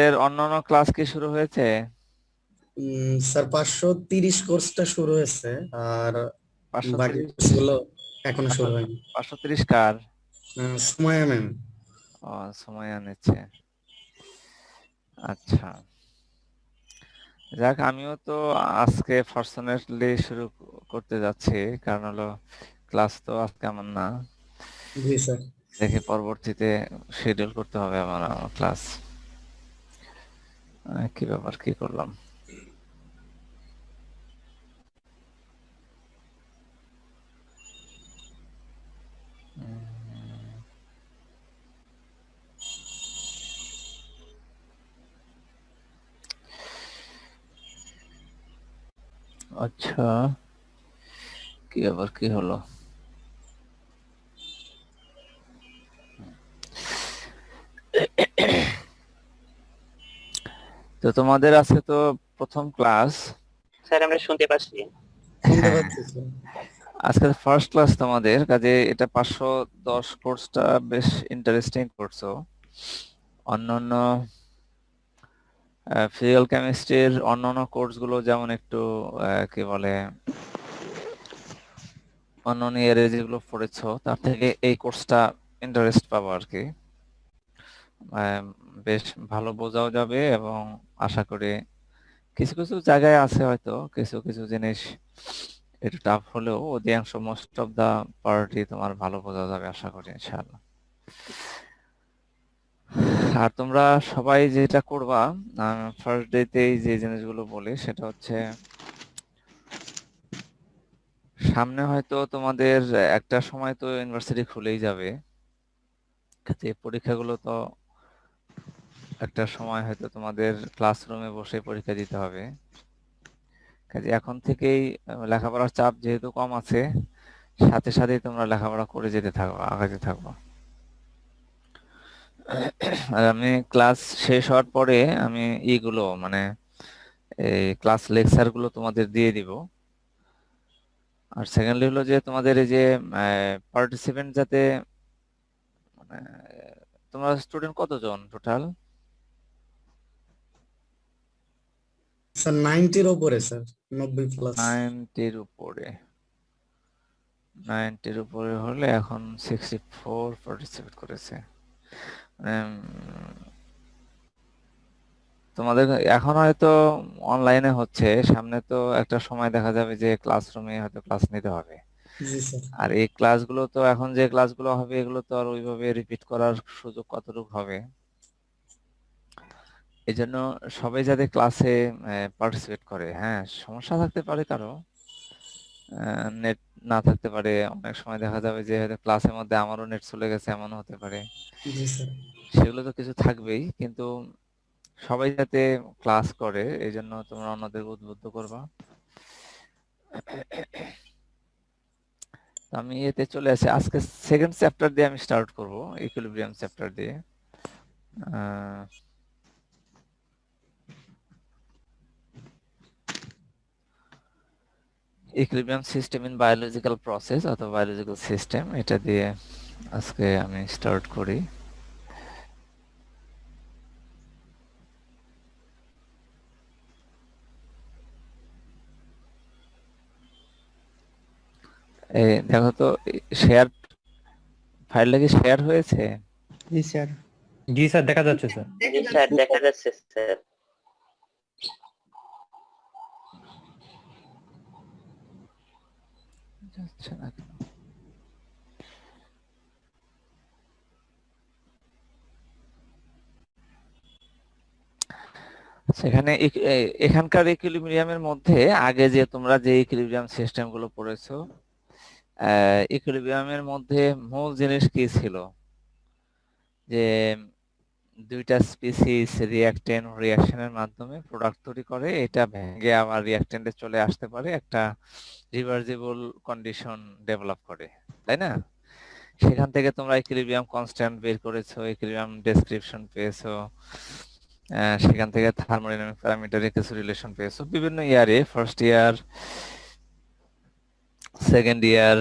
তোমাদের অন্যান্য ক্লাস কি শুরু হয়েছে? স্যার 530 কোর্সটা শুরু হয়েছে, আর বাকি 530? কোর্সগুলো এখনো শুরু 500 হয়নি। 530 কার? সময় ম্যাম। ও, সময় নিচ্ছে। আচ্ছা, যাক, আমিও তো আজকে পার্সোনালি শুরু করতে যাচ্ছি, কারণ হলো ক্লাস তো আজকে আমার না। জি স্যার। দেখি পরবর্তীতে শিডিউল করতে হবে আমার আমার ক্লাস। কি ব্যাপার, কি করলাম? আচ্ছা, কি ব্যাপার, কি হলো? তো তোমাদের আজকে তো প্রথম ক্লাস। স্যার আমরা শুনতে পাচ্ছি। শুনতে পাচ্ছি স্যার। আজকে ফার্স্ট ক্লাস তোমাদের কাজে, এটা 510 কোর্সটা বেশ ইন্টারেস্টিং করছো। অন্যান্য ফিজিক্যাল কেমিস্ট্রির অন্যান্য কোর্সগুলো যেমন একটু কি বলে, অন্যান্য ইয়ারে যেগুলো পড়েছো তার থেকে এই কোর্সটা ইন্টারেস্ট পাবো আর কি। আহ, বেশ ভালো বোঝাও যাবে, এবং আশা করি কিছু কিছু জায়গায় আছে হয়তো কিছু কিছু জিনিস একটু টাফ হলেও অধিকাংশ মোস্ট অফ দা পার্টি তোমার ভালো বোঝা যাবে আশা করি ইনশাআল্লাহ। আর তোমরা সবাই যেটা করবা, ফার্স্ট ডেতেই যে জিনিসগুলো বলি সেটা হচ্ছে, সামনে হয়তো তোমাদের একটা সময় তো ইউনিভার্সিটি খুলেই যাবে, কাজে পরীক্ষাগুলো তো একটা সময় হয়তো তোমাদের ক্লাসরুমে বসে পরীক্ষা দিতে হবে। কাজে এখন থেকেই লেখাপড়ার চাপ যেহেতু কম আছে, সাথে সাথেই তোমরা লেখাপড়া করে যেতে থাকো, আগাতে থাকো। আর আমি ক্লাস শেষ হওয়ার পরে আমি ইগুলো মানে এই ক্লাস লেকচার গুলো তোমাদের দিয়ে দিব। আর সেকেন্ডলি হলো যে তোমাদের এই যে পার্টিসিপেন্ট যাতে, মানে তোমরা স্টুডেন্ট কতজন টোটাল? স্যার 90-র উপরে স্যার, 90+। 90-র উপরে? 90-র উপরে হলে এখন 64 পার্টিসিপেট করেছে। মানে তোমাদের এখন হয়তো অনলাইনে হচ্ছে, সামনে তো একটা সময় দেখা যাবে যে ক্লাসরুমে হয়তো ক্লাস নিতে হবে। জি স্যার। আর এই ক্লাসগুলো তো এখন যে ক্লাসগুলো হবে এগুলো তো আর ওইভাবে রিপিট করার সুযোগ কতটুকু হবে, এই জন্য সবাই যাতে ক্লাসে পার্টিসিপেট করে। হ্যাঁ, সমস্যা থাকতে পারে কারো, নেট না থাকতে পারে, অনেক সময় দেখা যাবে যে হয়তো ক্লাসের মধ্যে আমারও নেট চলে গেছে, এমনও হতে পারে। জি স্যার। সেগুলো তো কিছু থাকবেই, কিন্তু সবাই যাতে ক্লাস করে এই জন্য তোমরা অন্যদের উদ্বুদ্ধ করবা। তো আমি এতে চলে আসি, আজকে সেকেন্ড চ্যাপ্টার দিয়ে আমি স্টার্ট করব, ইকুইলিব্রিয়াম চ্যাপ্টার দিয়ে। Equilibrium system in biological process অথবা বায়োলজিক্যাল সিস্টেম, এটা দিয়ে আজকে আমি স্টার্ট করি। এই দেখো তো, শেয়ার ফাইলটা কি শেয়ার হয়েছে? জি স্যার। জি স্যার, দেখা যাচ্ছে স্যার। জি স্যার, দেখা যাচ্ছে স্যার। যাচ্ছে না কেন? সেখানে এখানকার ইকুইলিব্রিয়ামের মধ্যে আগে যে তোমরা যে ইকুইলিব্রিয়াম সিস্টেম গুলো পড়েছো, ইকুইলিব্রিয়ামের মধ্যে মূল জিনিস কি ছিল? যে দুইটা স্পিসিস রিঅ্যাক্টেন্ট রিঅ্যাকশনের মাধ্যমে প্রোডাক্ট তৈরি করে, এটা ভেঙে আবার রিঅ্যাক্টেন্টে চলে আসতে পারে, একটা রিভার্সিবল কন্ডিশন ডেভেলপ করে, তাই না? সেখান থেকে তোমরা ইকুইলিব্রিয়াম কনস্ট্যান্ট বের করেছো, ইকুইলিব্রিয়াম ডেসক্রিপশন পেয়েছো, সেখান থেকে থার্মোডাইনামিক প্যারামিটারে কিছু রিলেশন পেয়েছো বিভিন্ন ইয়ারে, first year, second year,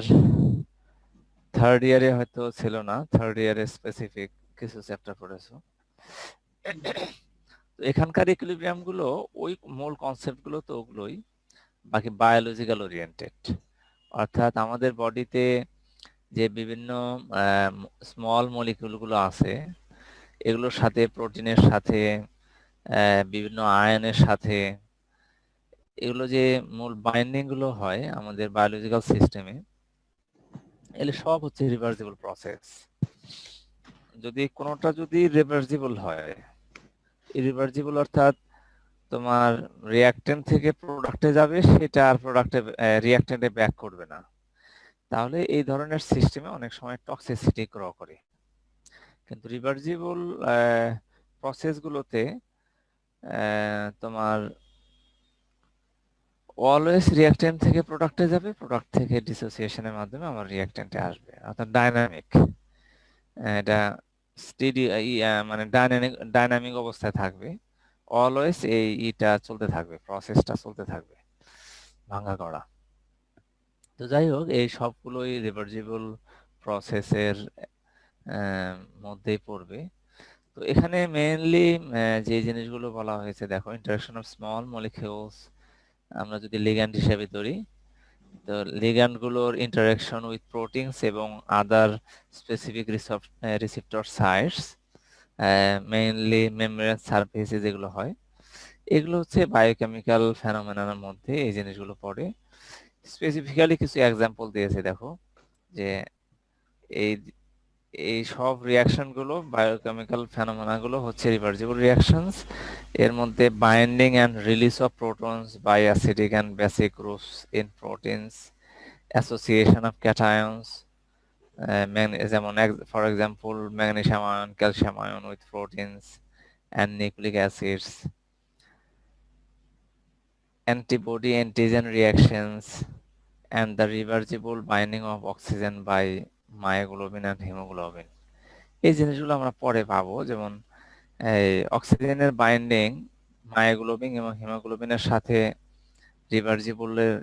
third ইয়ারে হয়তো ছিল না, থার্ড ইয়ারে স্পেসিফিক কিছু চ্যাপ্টার পড়েছো। তো এখানকার ইকুইলিব্রিয়াম গুলো ওই মূল কনসেপ্ট গুলো তো ওগুলোই, বাকি বায়োলজিক্যাল ওরিয়েন্টেড। অর্থাৎ আমাদের বডিতে যে বিভিন্ন স্মল মলিকিউল গুলো আছে, এগুলোর সাথে প্রোটিনের সাথে বিভিন্ন আয়নের সাথে এগুলো যে মূল বাইন্ডিং গুলো হয় আমাদের বায়োলজিক্যাল সিস্টেমে, এগুলো সব হচ্ছে রিভার্সিবল প্রসেস। যদি কোনোটা যদি রিভার্সিবল হয়, ইরিভার্সিবল অর্থাৎ তোমার রিঅ্যাকট্যান্ট থেকে প্রোডাক্টে যাবে, সেটা আর প্রোডাক্টে রিঅ্যাকট্যান্টে ব্যাক করবে না, তাহলে এই ধরনের সিস্টেমে অনেক সময় টক্সিসিটি গ্র করে। কিন্তু রিভার্সিবল প্রসেসগুলোতে তোমার অলওয়েজ রিঅ্যাকট্যান্ট থেকে প্রোডাক্টে যাবে, প্রোডাক্ট থেকে ডিসোসিয়েশনের মাধ্যমে আমার রিঅ্যাকট্যান্টে আসবে, অর্থাৎ ডাইনামিক। এটা স্টেডি মানে ডাইনামিক অবস্থায় থাকবে, অলওয়েজ এইটা চলতে থাকবে, প্রসেসটা চলতে থাকবে, ভাঙা করা। তো যাই হোক, এই সবগুলোই রিভার্সিবল প্রসেসের মধ্যেই পড়বে। তো এখানে মেইনলি যে জিনিসগুলো বলা হয়েছে, দেখো, ইন্টারাকশন অফ স্মল মলিকিউলস আমরা যদি লিগ্যান্ড হিসেবে ধরি, তো লিগ্যান্ড গুলোর ইন্টারাকশন উইথ প্রোটিনস এবং other specific receptor sites, mainly membrane সারফেসে যেগুলো হয়, এগুলো হচ্ছে বায়োকেমিক্যাল ফেনোমেনার মধ্যে এই জিনিসগুলো পড়ে। স্পেসিফিক্যালি কিছু এক্সাম্পল দিয়েছে, দেখো, যে এই এই সব রিয়াকশন গুলো, বায়োকেমিক্যাল ফেনোমেনা গুলো হচ্ছে রিভার্সিবল রিয়াকশনস। এর মধ্যে binding and release of protons by acidic and basic groups in proteins, association of cations, যেমন for example magnesium ion, calcium ion with proteins and nucleic acids, antibody antigen reactions, and the reversible binding of oxygen by myoglobin and hemoglobin। এই জিনিসগুলো আমরা পরে পাবো, যেমন এই অক্সিজেনের binding myoglobin এবং হিমোগ্লোবিনের সাথে রিভার্সিবলের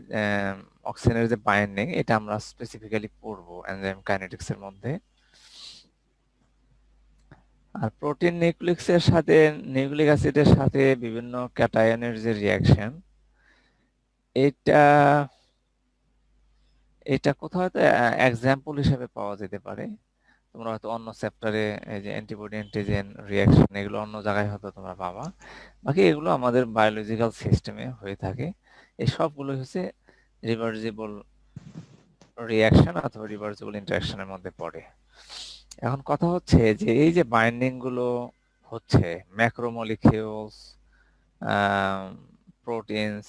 অক্সিজেনের যে বাইন্ডিং, এটা আমরা স্পেসিফিক্যালি পড়বো এনজাইম কাইনেটিক্স এর মধ্যে। আর প্রোটিন নিউক্লিক অ্যাসিডের সাথে বিভিন্ন ক্যাটায়নের যে রিয়াকশন, এটা এটা কোথাও তো এক্সাম্পল হিসেবে পাওয়া যেতে পারে। তোমরা হয়তো অন্য চ্যাপ্টারে এই যে অ্যান্টিবডি অ্যান্টিজেন রিয়াকশন, এগুলো অন্য জায়গায় হয়তো তোমরা পাবা, বাকি এগুলো আমাদের বায়োলজিক্যাল সিস্টেমে হয়ে থাকে। এই সবগুলো হচ্ছে রিভার্সিবল রিয়াকশন অথবা রিভার্সিবল ইন্টারাকশনের মধ্যে পড়ে। এখন কথা হচ্ছে যে এই যে বাইন্ডিং গুলো হচ্ছে ম্যাক্রোমলিকিউলস, প্রোটিনস,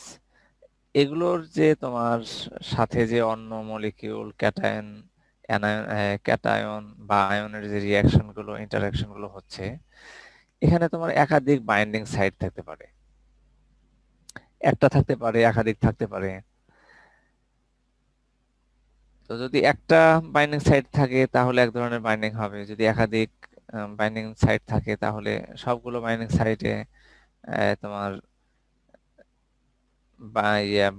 এগুলোর যে তোমার সাথে যে অন্য মলিকিউল, ক্যাটায়ন বা আয়নের যে রিয়াকশন গুলো, ইন্টারাকশন গুলো হচ্ছে, এখানে তোমার একাধিক বাইন্ডিং সাইট থাকতে পারে, একটা থাকতে পারে, একাধিক থাকতে পারে। তো যদি একটা বাইন্ডিং সাইট থাকে তাহলে এক ধরনের বাইন্ডিং হবে, যদি একাধিক বাইন্ডিং সাইট থাকে তাহলে সবগুলো বাইন্ডিং সাইটে তোমার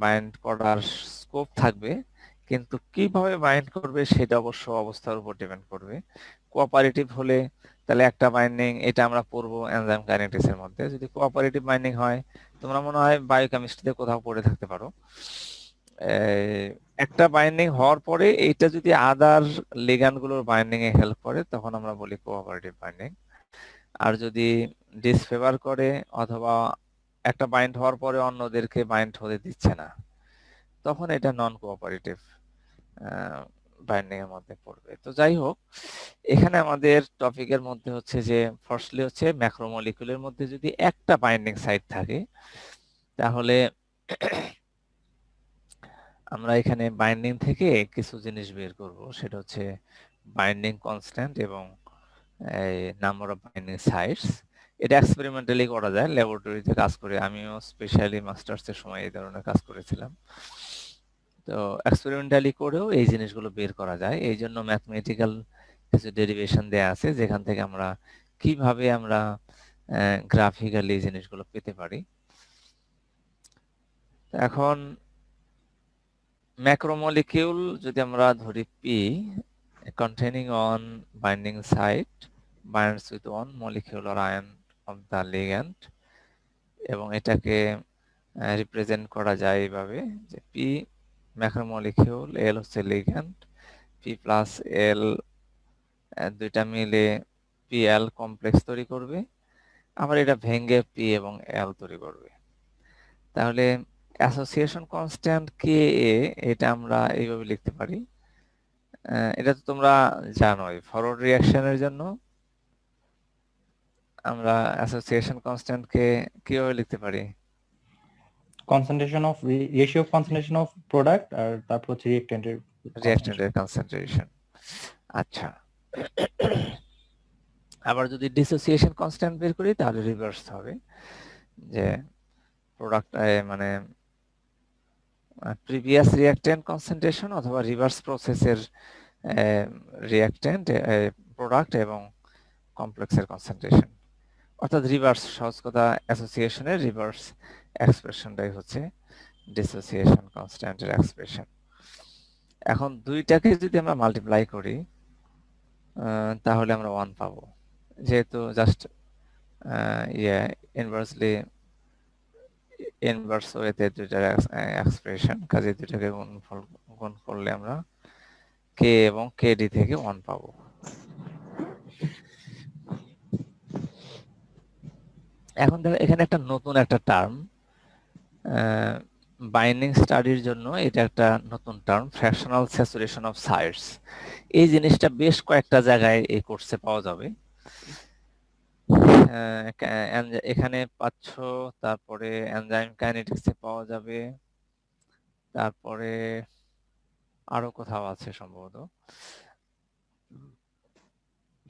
বাইন্ড করার স্কোপ থাকবে, কিন্তু কিভাবে বাইন্ড করবে সেটা অবশ্য অবস্থার উপর ডিপেন্ড করবে। কোঅপারেটিভ হলে তাহলে একটা বাইন্ডিং, এটা আমরা পড়বো এনজাইম কাইনেটিক্স এর মধ্যে। যদি কোঅপারেটিভ বাইন্ডিং হয়, তোমরা মনে হয় বায়োকেমিস্ট্রিতে কোথাও পড়ে থাকতে পারো, একটা বাইন্ডিং হওয়ার পরে এইটা যদি আদার লিগ্যান্ড গুলোর বাইন্ডিং এ হেল্প করে, তখন আমরা বলি কোঅপারেটিভ বাইন্ডিং। আর যদি ডিসফেভার করে অথবা একটা বাইন্ড হওয়ার পরে অন্যদেরকে বাইন্ড হতে দিচ্ছে না, তখন এটা নন কোঅপারেটিভ বাইন্ডিং এর মধ্যে পড়বে। তো যাই হোক, এখানে আমাদের টপিকের মধ্যে হচ্ছে যে ফার্স্টলি হচ্ছে ম্যাক্রোমলিকুলের মধ্যে যদি একটা বাইন্ডিং সাইট থাকে, তাহলে আমরা এখানে বাইন্ডিং থেকে কিছু জিনিস বের করব, সেটা হচ্ছে বাইন্ডিং কনস্ট্যান্ট এবং নাম্বার অফ বাইন্ডিং সাইটস। এটা এক্সপেরিমেন্টালি করা যায়, ল্যাবরেটরিতে কাজ করে, আমিও স্পেশালি মাস্টার্সের সময় এই ধরনের কাজ করেছিলাম। তো এক্সপেরিমেন্টালি করেও এই জিনিসগুলো বের করা যায়, এই জন্য ম্যাথমেটিক্যাল কিছু ডেরিভেশন দেয়া আছে, যেখান থেকে আমরা কিভাবে আমরা গ্রাফিক্যালি এই জিনিসগুলো পেতে পারি। এখন ম্যাক্রোমলিকিউল যদি আমরা ধরি P, containing on binding site binds with one molecule or ion of the ligand, এবং এটাকে রিপ্রেজেন্ট করা যায় এইভাবে যে পি ম্যাক্রোমলিকিউল, এল হচ্ছে লিগ্যান্ড, পি প্লাস এল দুইটা মিলে পি এল কমপ্লেক্স তৈরি করবে, আবার এটা ভেঙে পি এবং এল তৈরি করবে। তাহলে অ্যাসোসিয়েশন কনস্ট্যান্ট কে এ, এটা আমরা এইভাবে লিখতে পারি। এটা তো তোমরা জানোই, ফরওয়ার্ড রিঅ্যাকশনের জন্য আমরা অ্যাসোসিয়েশন কনস্ট্যান্ট কে কিভাবে লিখতে পারি? Concentration of ratio of concentration of product আর তারপর হচ্ছে রিঅ্যাকট্যান্টের রিঅ্যাকট্যান্টের কনসেন্ট্রেশন। আচ্ছা, আবার যদি ডিসোসিয়েশন কনস্ট্যান্ট বের করি তাহলে রিভার্স হবে, যে প্রোডাক্ট মানে প্রিভিয়াস রিঅ্যাকট্যান্ট কনসেন্ট্রেশন অথবা রিভার্স প্রসেসের রিঅ্যাকট্যান্ট প্রোডাক্ট এবং কমপ্লেক্সের কনসেন্ট্রেশন, অর্থাৎ রিভার্স। সহজ কথা, অ্যাসোসিয়েশনের রিভার্স এক্সপ্রেশনটাই হচ্ছে ডিসোসিয়েশন কনস্ট্যান্টের এক্সপ্রেশন। এখন দুইটাকে যদি আমরা মাল্টিপ্লাই করি তাহলে আমরা 1 পাবো, যেহেতু জাস্ট ইনভার্স ওয়েতে দুইটার এক্সপ্রেশন, কাজে দুইটাকে গুণ করলে আমরা কে এবং কেডি থেকে 1 পাবো। এখন দেখো এখানে একটা নতুন একটা টার্ম, বাইন্ডিং স্টাডির জন্য এটা একটা নতুন term, fractional saturation of sites. এই জিনিসটা বেশ কয়েকটা জায়গায় এই কোর্সে পাওয়া যাবে। এখানে পাচ্ছ, তারপরে এনজাইম কাইনেটিক্সে পাওয়া যাবে, তারপরে আরো কোথাও আছে সম্ভবত।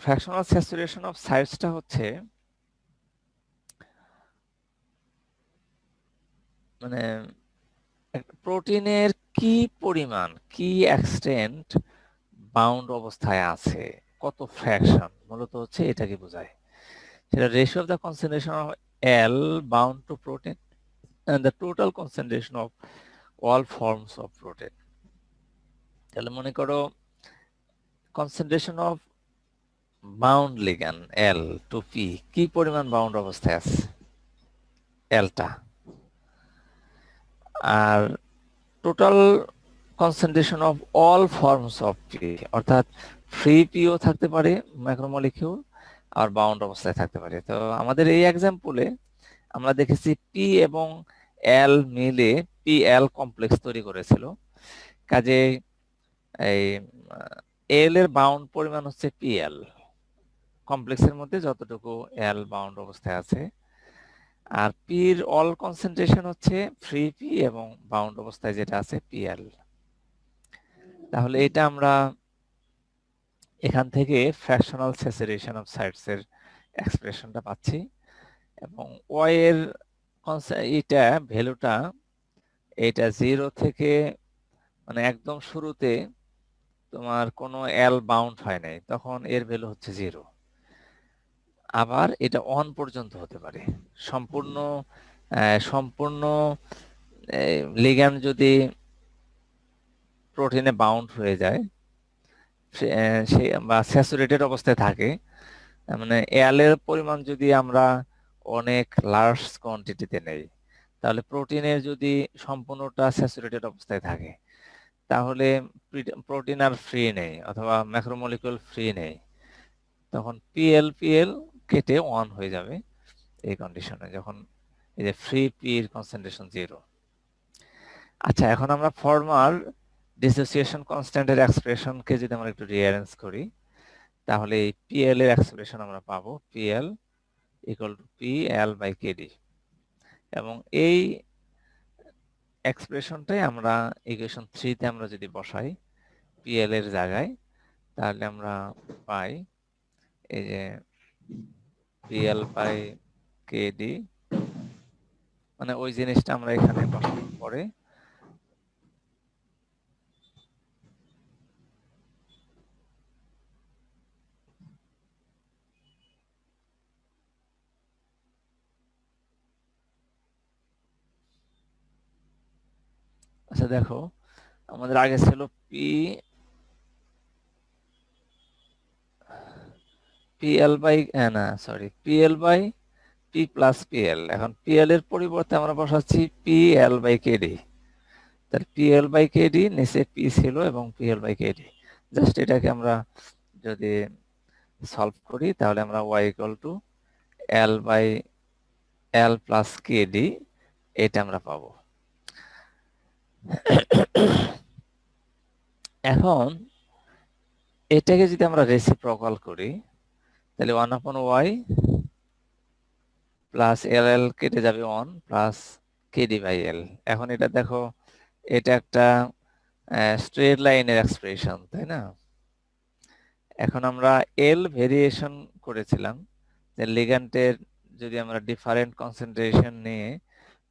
ফ্র্যাকশনাল স্যাচুরেশন অফ সাইটসটা হচ্ছে মানে প্রোটিনের কি পরিমাণ, কি এক্সটেন্ট বাউন্ড অবস্থায় আছে, কত ফ্র্যাকশন, মূলত হচ্ছে এটাকে বোঝায়। সেটা ratio of the concentration of L bound to protein and the total concentration of all forms of protein. তাহলে মনে করো concentration of bound ligand L to P, কি পরিমাণ বাউন্ড অবস্থায় আছে এলটা, আর total concentration of all forms of P, অর্থাৎ ফ্রি পিও থাকতে পারে ম্যাক্রোমলিকিউল, আর বাউন্ড অবস্থায় থাকতে পারে। তো আমাদের এই এক্সাম্পলে আমরা দেখেছি পি এবং এল মিলে পি এল কমপ্লেক্স তৈরি করেছিল, কাজে এই এল এর বাউন্ড পরিমাণ হচ্ছে পি এল, কমপ্লেক্সের মধ্যে যতটুকু এল বাউন্ড অবস্থায় আছে, আর পির অল কনসেন্ট্রেশন হচ্ছে ফ্রি পি এবং বাউন্ড অবস্থায় যেটা আছে পিএল। তাহলে এটা আমরা এখান থেকে ফ্র্যাকশনাল স্যাচুরেশন অফ সাইটস এর এক্সপ্রেশনটা পাচ্ছি, এবং ওয়াই এর এটা ভ্যালুটা, এটা 0 থেকে মানে একদম শুরুতে তোমার কোনো এল বাউন্ড হয় নাই, তখন এর ভ্যালু হচ্ছে 0। আবার এটা 1 পর্যন্ত হতে পারে। সম্পূর্ণ লিগ্যান্ড যদি প্রোটিনে বাউন্ড হয়ে যায় সে বা স্যাচুরেটেড অবস্থায় থাকে, মানে এল এর পরিমাণ যদি আমরা অনেক লার্জ কোয়ান্টিটিতে নেই, তাহলে প্রোটিনের যদি সম্পূর্ণটা স্যাচুরেটেড অবস্থায় থাকে, তাহলে প্রোটিন আর ফ্রি নেই অথবা ম্যাক্রোমলিকিউল ফ্রি নেই, তখন পিএল কেটে 1 হয়ে যাবে এই কন্ডিশনে, যখন এই যে ফ্রি পি এর কনসেন্ট্রেশন 0। আচ্ছা, এখন আমরা ফর্মাল ডিসোসিয়েশন কনস্ট্যান্টের এক্সপ্রেশনকে যদি আমরা একটু রিঅ্যারেঞ্জ করি, তাহলে এই পিএল এর এক্সপ্রেশন আমরা পাবো PL equal to P L by KD, এবং এই এক্সপ্রেশনটাই আমরা ইকুয়েশন 3 তে আমরা যদি বসাই পিএল এর জায়গায়, তাহলে আমরা পাই এই যে পিএল বাই কেডি, মানে ওই জিনিসটা আমরা এখানে বসানোর পরে আচ্ছা দেখো, আমাদের আগে ছিল PL by P plus PL. এখন পিএল এর পরিবর্তে আমরা বসাচ্ছি পিএল বাই কেডি। তাহলে পিএল বাই কেডি, নিচে পি ছিল এবং পিএল বাই কেডি। জাস্ট এটাকে আমরা যদি সলভ করি তাহলে আমরা Y equal to L by L plus KD এটা আমরা পাবো। এখন এটাকে যদি আমরা রেসিপ্রোকাল করি তাহলে 1/y প্লাস এল এল কেটে যাবে 1 প্লাস কেডি বাই এল। এখন এটা দেখো, এটা একটা স্ট্রেট লাইনের এক্সপ্রেশন, তাই না? এখন আমরা এল ভেরিয়েশন করেছিলাম যে লিগ্যান্ডের যদি আমরা ডিফারেন্ট কনসেন্ট্রেশন নিয়ে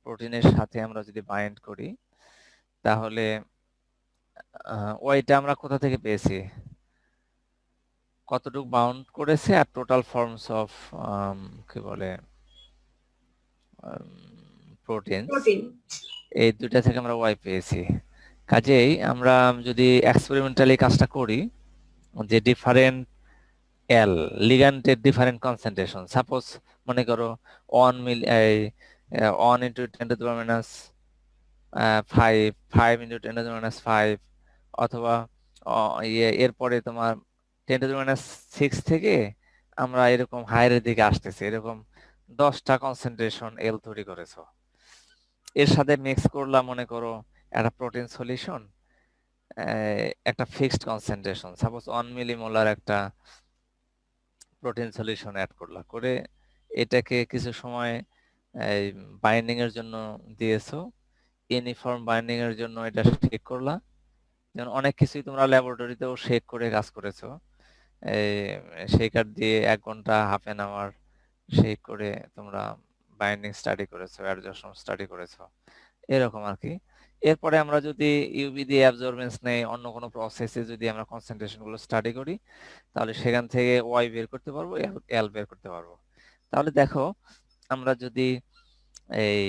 প্রোটিনের সাথে আমরা যদি বাইন্ড করি তাহলে ওইটা আমরা কোথা থেকে পেয়েছি, কতটুকু বাউন্ড করেছে আর টোটাল ফর্মস অফ কি বলে প্রোটিন, এই দুইটা থেকে আমরা ওয়াই পেয়েছি। কাজেই আমরা যদি এক্সপেরিমেন্টালি কাজটা করি যে ডিফারেন্ট এল লিগ্যান্ডের ডিফারেন্ট কনসেন্ট্রেশন, সাপোজ মনে করো 1 ইন্টু 10⁻5 ইন্টু 10⁻5 অথবা এরপরে তোমার 10⁻6 থেকে আমরা এরকম হায়ারের দিকে আসতেছি, এরকম 10টা কনসেন্ট্রেশন এল তৈরি করেছো। এর সাথে মিক্স করলাম মনে করো একটা প্রোটিন সলিউশন, একটা ফিক্সড কনসেন্ট্রেশন, সাপোজ 1 মিলিমোলার একটা প্রোটিন সলিউশন অ্যাড করলা, করে এটাকে কিছু সময় বাইন্ডিং এর জন্য দিয়েছো, ইউনিফর্ম বাইন্ডিং এর জন্য এটা শেক করলা। যেমন অনেক কিছুই তোমরা ল্যাবরেটরিতেও শেক করে কাজ করেছো, শেকার দিয়ে 1 ঘন্টা হাফ এন আওয়ার শেক করে তোমরা বাইন্ডিং স্টাডি করেছো, অ্যাডজর্পশন স্টাডি করেছো, এরকম আর কি। এরপরে আমরা যদি ইউভি দিয়ে অ্যাবজর্বেন্স নেই, অন্য কোনো প্রসেসে যদি আমরা কনসেন্ট্রেশন গুলো স্টাডি করি তাহলে সেখান থেকে ওয়াই বের করতে পারবো, এল বের করতে পারবো। তাহলে দেখো আমরা যদি এই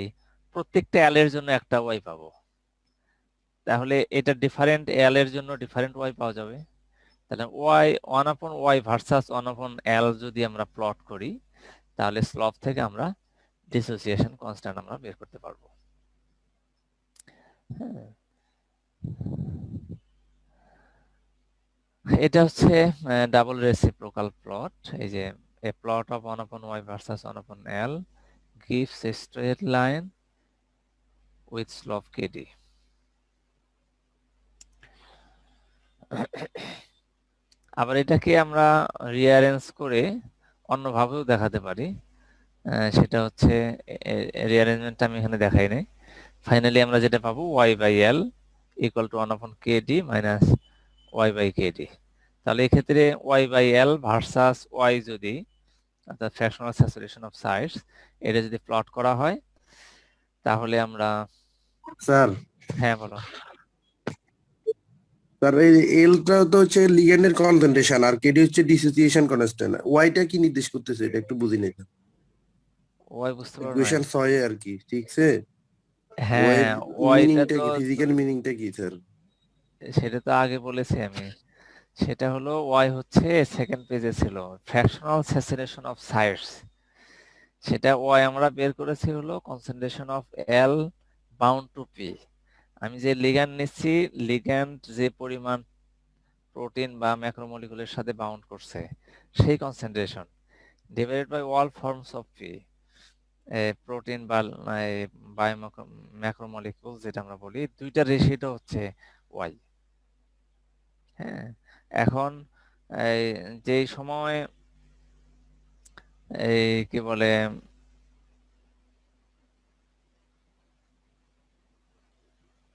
প্রত্যেকটা এল এর জন্য একটা ওয়াই পাবো, তাহলে এটা ডিফারেন্ট এল এর জন্য ডিফারেন্ট ওয়াই পাওয়া যাবে। তাহলে ওয়াই 1/y ভার্সাস 1/l যদি আমরা প্লট করি তাহলে স্লপ থেকে আমরা ডিসোসিয়েশন কনস্ট্যান্ট আমরা বের করতে পারবো। এটা হচ্ছে ডাবল রেসিপ্রোকাল প্লট। এই যে a plot of 1/y versus 1/l gives a straight line with slope kd. আবার এটাকে আমরা রিঅ্যারেঞ্জ করে অন্যভাবেও দেখাতে পারি, সেটা হচ্ছে রিঅ্যারেঞ্জমেন্ট আমি এখানে দেখাই নাই। ফাইনালি আমরা যেটা পাবো y by l equal to 1/kd minus y by kd। তাহলে এই ক্ষেত্রে y by l versus y যদি অর্থাৎ ফ্র্যাকশনাল স্যাচুরেশন অফ সাইটস এটা যদি প্লট করা হয় তাহলে আমরা স্যার হ্যাঁ বলো। স্যার এই এলটা তো হচ্ছে লিগ্যান্ডের কনসেন্ট্রেশন আর কেডি হচ্ছে ডিসোসিয়েশন কনস্ট্যান্ট, ওয়াইটা কি নির্দেশ করতেছে এটা একটু বুঝি নাই y বুঝতে পারো না? ইকুয়েশন 6 আর কি, ঠিক আছে? হ্যাঁ মিনিংটা ওয়াইটা কি, তো ফিজিক্যাল মিনিংটা কি স্যার? সেটা তো আগে বলেছি আমি, সেটা হলো ওয়াই হচ্ছে সেকেন্ড পেজে ছিল ফ্র্যাকশনাল স্যাচুরেশন অফ সাইটস, সেটা ওয়াই আমরা বের করেছি হলো concentration of L bound to P. আমি যে লিগ্যান্ড নিচ্ছি, লিগ্যান্ড যে পরিমাণ প্রোটিন বা ম্যাক্রোমলিকুলের সাথে বাউন্ড করছে সেই concentration divided by all forms of P, protein বা ম্যাক্রোমলিকুল যেটা আমরা বলি, দুইটা রেশিওটা হচ্ছে ওয়াই। হ্যাঁ, এখন যেই সময় এই কি বলে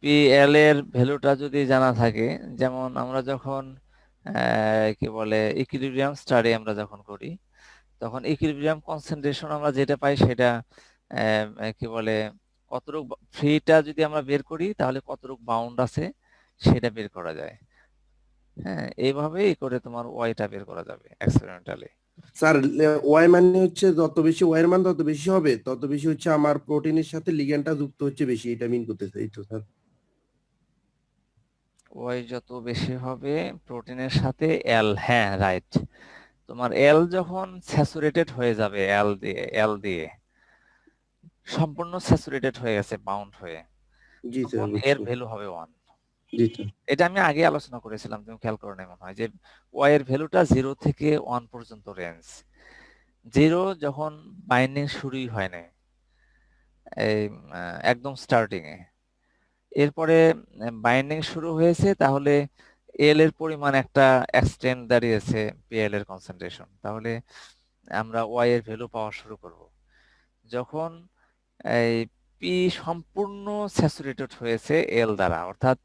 পিএল এর ভ্যালুটা যদি জানা থাকে, যেমন আমরা যখন কি বলে ইকুইলিব্রিয়াম স্টাডি আমরা যখন করি তখন ইকুইলিব্রিয়াম কনসেন্ট্রেশন আমরা যেটা পাই সেটা কি বলে কতটুকু ফ্রিটা যদি আমরা বের করি তাহলে কতটুকু বাউন্ড আছে সেটা বের করা যায়। হ্যাঁ, এইভাবেই করে তোমার ওয়াইটা বের করা যাবে এক্সপেরিমেন্টালি। স্যার ওয়াই মানে হচ্ছে যত বেশি ওয়াই এর মান তত বেশি হবে, তত বেশি হচ্ছে আমার প্রোটিনের সাথে লিগ্যান্ডটা যুক্ত হচ্ছে বেশি, এটা মিন করতেছে এই তো স্যার? ওয়াই যত বেশি হবে প্রোটিনের সাথে এল, হ্যাঁ রাইট। তোমার এল যখন স্যাচুরেটেড হয়ে যাবে এল দিয়ে সম্পূর্ণ স্যাচুরেটেড হয়ে গেছে, বাউন্ড হয়ে, জি স্যার, তখন এর বুঝছি। ভ্যালু হবে 1। জি স্যার। এটা আমি আগে আলোচনা করেছিলাম, তুমি খেয়াল করো না মনে হয়, যে ওয়াই এর ভ্যালুটা 0 থেকে 1 পর্যন্ত রেঞ্জ। 0 যখন বাইন্ডিং শুরুই হয় না, এই একদম স্টার্টিং এ, এরপরে বাইন্ডিং শুরু হয়েছে, তাহলে এল এর পরিমাণ একটা এক্সটেন্ড দাঁড়িয়েছে পিএল এর কনসেন্ট্রেশন, তাহলে আমরা ওয়াই এর ভ্যালু পাওয়া শুরু করব যখন এই পি সম্পূর্ণ স্যাচুরেটেড হয়েছে এল দ্বারা, অর্থাৎ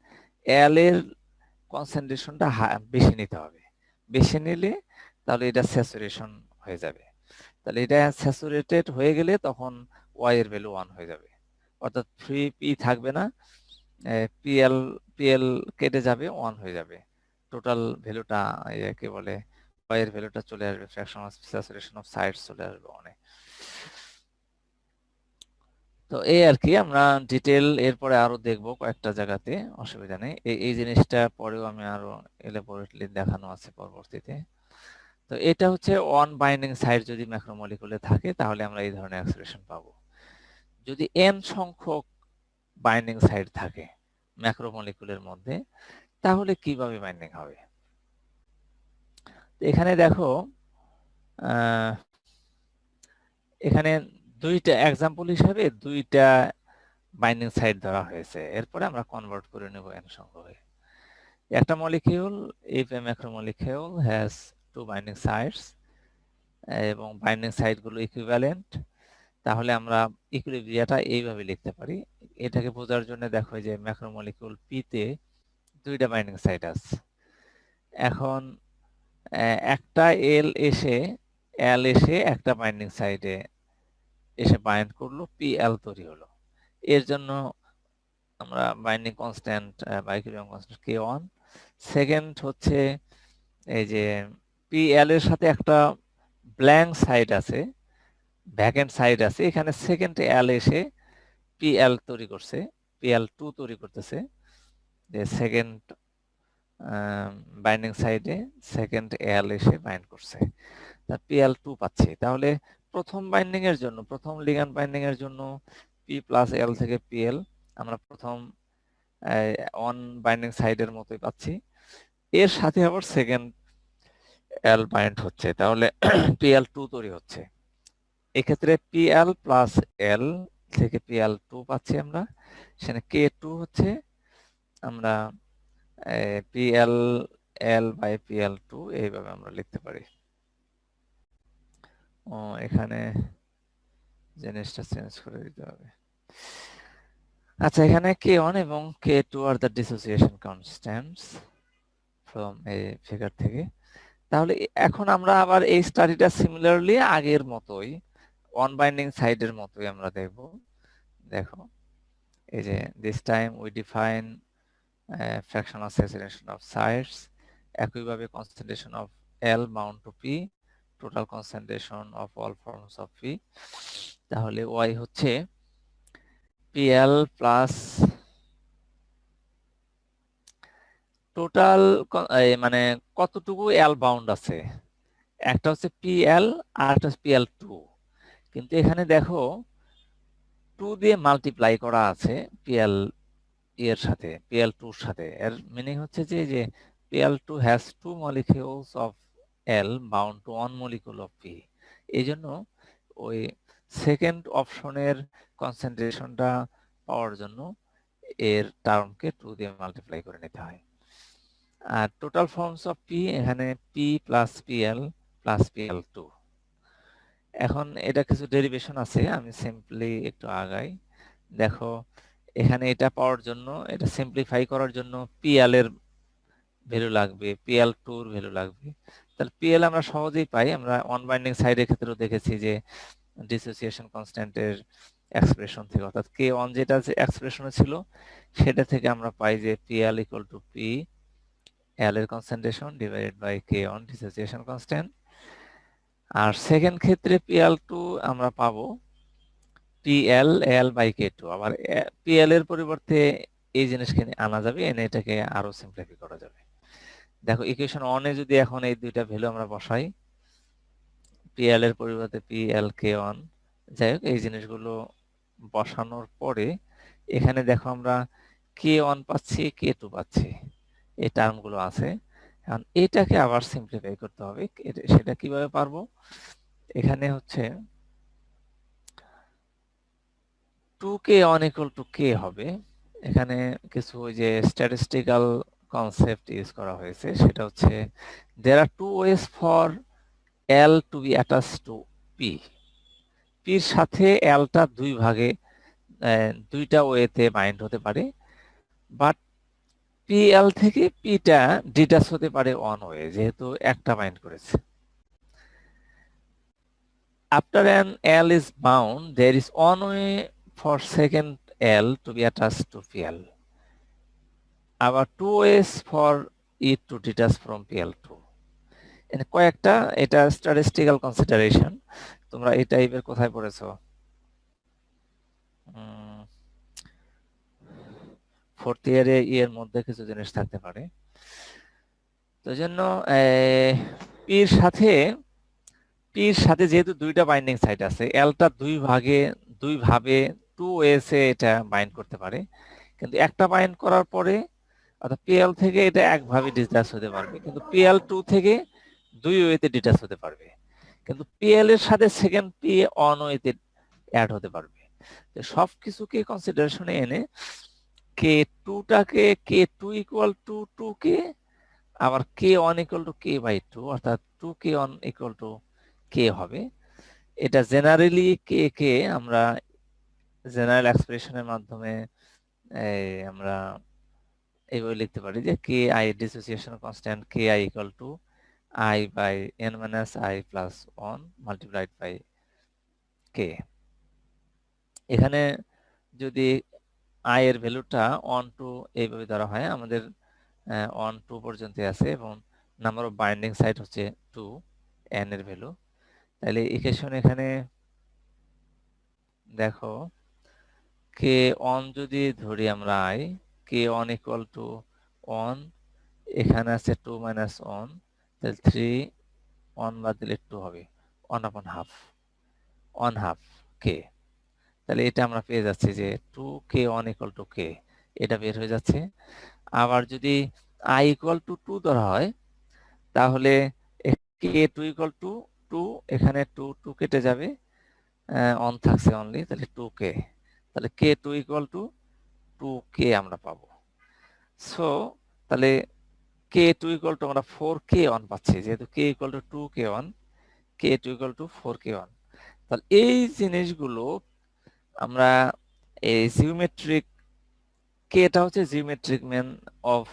এল এর কনসেন্ট্রেশনটা বেশি নিতে হবে। বেশি নিলে তাহলে এটা স্যাচুরেশন হয়ে যাবে। তাহলে এটা স্যাচুরেটেড হয়ে গেলে তখন ওয়াই এর ভ্যালু 1 হয়ে যাবে, অর্থাৎ ফ্রি পি থাকবে না, পিএল পিএল কেটে যাবে, 1 হয়ে যাবে। টোটাল ভ্যালুটা কি বলে, ওয়াই এর ভ্যালুটা চলে আসবে, fraction of saturation of sides চলে আসবে অনেক। তো এই আর কি, আমরা ডিটেল এরপরে আরো দেখবো কয়েকটা জায়গাতে, অসুবিধা নেই। এই জিনিসটা পরেও আমি আরো এলাবোরেটলি দেখানো আছে পরবর্তীতে। তো এটা হচ্ছে অন বাইন্ডিং সাইড যদি ম্যাক্রোমলিকুলে থাকে, তাহলে আমরা এই ধরনের এক্সপ্রেশন পাবো। যদি এন সংখ্যক বাইন্ডিং সাইড থাকে ম্যাক্রোমলিকুলের মধ্যে, তাহলে কিভাবে বাইন্ডিং হবে। এখানে দেখো, এখানে দুইটা এক্সাম্পল হিসাবে দুইটা বাইন্ডিং সাইড ধরা হয়েছে, এরপরে আমরা কনভার্ট করে নেব এন সংখ্যকে। একটা molecule, if a macromolecule has 2 binding sites এবং বাইন্ডিং সাইড গুলো ইকুইভ্যালেন্ট, তাহলে আমরা ইকুইলিব্রিয়াটা এইভাবে লিখতে পারি। এটাকে বোঝার জন্য দেখো যে ম্যাক্রোমলিকিউল পি তে 2টা বাইন্ডিং সাইট আছে। এখন একটা এল এসে একটা বাইন্ডিং সাইডে এসে বাইন্ড করলো, পি এল তৈরি হলো। এর জন্য আমরা বাইন্ডিং কনস্ট্যান্ট বা ইকুইলিব্রিয়াম কনস্ট্যান্ট K1। সেকেন্ড হচ্ছে এই যে পি এল এর সাথে একটা ব্ল্যাঙ্ক সাইড আছে, ভ্যাকেন্ট সাইড আছে, এখানে সেকেন্ড এল এসে পি এল তৈরি করছে, PL2 তৈরি করতেছে, যে সেকেন্ড বাইন্ডিং সাইডে সেকেন্ড এল এসে বাইন্ড করছে, তা PL2 পাচ্ছি। তাহলে প্রথম বাইন্ডিং এর জন্য, প্রথম লিগ্যান্ড বাইন্ডিং এর জন্য পি প্লাস এল থেকে পিএল আমরা প্রথম অন বাইন্ডিং সাইডের মতোই পাচ্ছি, এর সাথে আবার সেকেন্ড এল বাইন্ড হচ্ছে, তাহলে PL2 তৈরি হচ্ছে। এক্ষেত্রে পিএল প্লাস এল থেকে PL2 পাচ্ছি আমরা, সেখানে K2 হচ্ছে আমরা পিএল এল বাই PL2 এইভাবে আমরা লিখতে পারি। ও এখানে জিনিসটা চেঞ্জ করে দিতে হবে। আচ্ছা, এখানে K1 এবং K2 are the dissociation constants from এই ফিগার থেকে। তাহলে এখন আমরা আবার এই স্টাডিটা সিমিলারলি আগের মতোই অন বাইন্ডিং সাইডের মতোই আমরা দেখব। দেখো এই যে this time we define fractional saturation of sites, একইভাবে concentration of L bound to P, total concentration of all forms of P, তাহলে Y হচ্ছে PL প্লাস টোটাল, মানে কতটুকু L বাউন্ড আছে, একটা হচ্ছে PL আর একটা হচ্ছে PL2, কিন্তু এখানে দেখো 2 দিয়ে মাল্টিপ্লাই করা আছে PL এর সাথে, PL2 এর সাথে। এর মিনিং হচ্ছে যে PL2 has 2 molecules of L bound to 1 molecule of P। এই জন্য ওই সেকেন্ড অপশনের কনসেন্ট্রেশনটা পাওয়ার জন্য এর টার্মকে 2 দিয়ে মাল্টিপ্লাই করে নিতে হয়। আর টোটাল ফর্মস অফ P এখানে P plus PL plus PL2। এখন এটা কিছু ডেরিভেশন আছে, আমি সিম্পলি একটু আগাই। দেখো এখানে এটা পাওয়ার জন্য, এটা সিম্পলিফাই করার জন্য PL এর ভ্যালু লাগবে, PL2 এর ভ্যালু লাগবে। তাহলে PL আমরা সহজেই পাই, আমরা অন বাইন্ডিং সাইডের ক্ষেত্রেও দেখেছি যে ডিসোসিয়েশন কনস্ট্যান্টের এক্সপ্রেশন থেকে, অর্থাৎ K1 যেটা এক্সপ্রেশনে ছিল সেটা থেকে আমরা পাই যে PL equal to P L এর concentration divided by K1 dissociation constant. আর সেকেন্ড ক্ষেত্রে PL2 আমরা পাবো PL L বাই K2। আবার PL এর পরিবর্তে এই জিনিসকে আনা যাবে, এনে এটাকে আরো সিম্পলিফাই করা যাবে। দেখো ইকুয়েশন 1 এ যদি এখন এই দুইটা ভ্যালু আমরা বসাই, PL এর পরিবর্তে PL K1, যাই হোক এই জিনিসগুলো বসানোর পরে এখানে দেখো আমরা K1 পাচ্ছি, K2 পাচ্ছি, এই টার্মগুলো আছে। এখন এটাকে আবার সিম্পলিফাই করতে হবে। সেটা কিভাবে পারবো? এখানে হচ্ছে 2K1 equal to K হবে। এখানে কিছু ওই যে স্ট্যাটিস্টিক্যাল কনসেপ্ট ইউজ করা হয়েছে, সেটা হচ্ছে there are two ways for L to be attached to P. P এর সাথে L টা দুই ভাগে দুইটা ওয়েতে বাইন্ড হতে পারে, বাট PL থেকে P টা ডিটাচ হতে পারে ওয়ান ওয়ে, যেহেতু একটা বাইন্ড করেছে। After an L is bound, there is one way for second L to be attached to PL. আবার two ways for it to detach from PL2. কয়েকটা, এটা স্ট্যাটিস্টিক্যাল কনসিডারেশন। তোমরা এই টাইপের কোথায় পড়েছো? ফোর্থ ইয়ারে এর মধ্যে কিছু জিনিস থাকতে পারে। তো জন্য পির সাথে যেহেতু দুইটা বাইন্ডিং সাইট আছে, এলটা দুই ভাবে টু ওয়েসে এটা বাইন্ড করতে পারে, কিন্তু একটা বাইন্ড করার পরে অর্থাৎ পিএল থেকে এটা একভাবে ডিটাচ হতে পারবে, কিন্তু PL2 থেকে দুই ওয়েতে ডিটাচ হতে পারবে, কিন্তু PL এর সাথে সেকেন্ড পি অন ওয়েতে অ্যাড হতে পারবে। তো সবকিছুকে কনসিডারেশনে এনে K2টাকে K2 ইকুয়াল টু 2K, আবার K1 ইকুয়াল টু K/2, অর্থাৎ 2K1 ইকুয়াল টু K হবে। এটা জেনারেলি কে আমরা জেনারেল এক্সপ্রেশনের মাধ্যমে আমরা এইভাবে লিখতে পারি যে Ki dissociation constant Ki equal to I by n minus I plus 1 multiplied by K। এখানে যদি I এর ভ্যালুটা 1 টু এইভাবে ধরা হয়, আমাদের 1 2 পর্যন্ত আছে এবং নাম্বার অফ বাইন্ডিং সাইট হচ্ছে 2, n এর ভ্যালু। তাহলে ইকুয়েশন এখানে দেখো K1 যদি ধরি আমরা I, K1 ইকুয়াল টু 1, এখানে আছে 2 মাইনাস 1, তাহলে 3, 1 বাদ দিলে 2 হবে, 1/2 K। তাহলে এটা আমরা পেয়ে যাচ্ছি যে 2K1 ইকুয়াল টু K, এটা বের হয়ে যাচ্ছে। আবার যদি I ইকুয়াল টু 2 ধরা হয়, তাহলে K2 ইকুয়াল টু 2, এখানে 2 কেটে যাবে, 1 থাকছে অনলি, তাহলে 2K। তাহলে K2 ইকুয়াল টু 2K আমরা পাবো। সো তাহলে K2 ইকুয়াল টু আমরা 4K1 পাচ্ছি, যেহেতু K equal to 2K1, K2 equal to 4K1। তাহলে এই জিনিসগুলো আমরা এই জিওমেট্রিক, Kটা হচ্ছে geometric mean of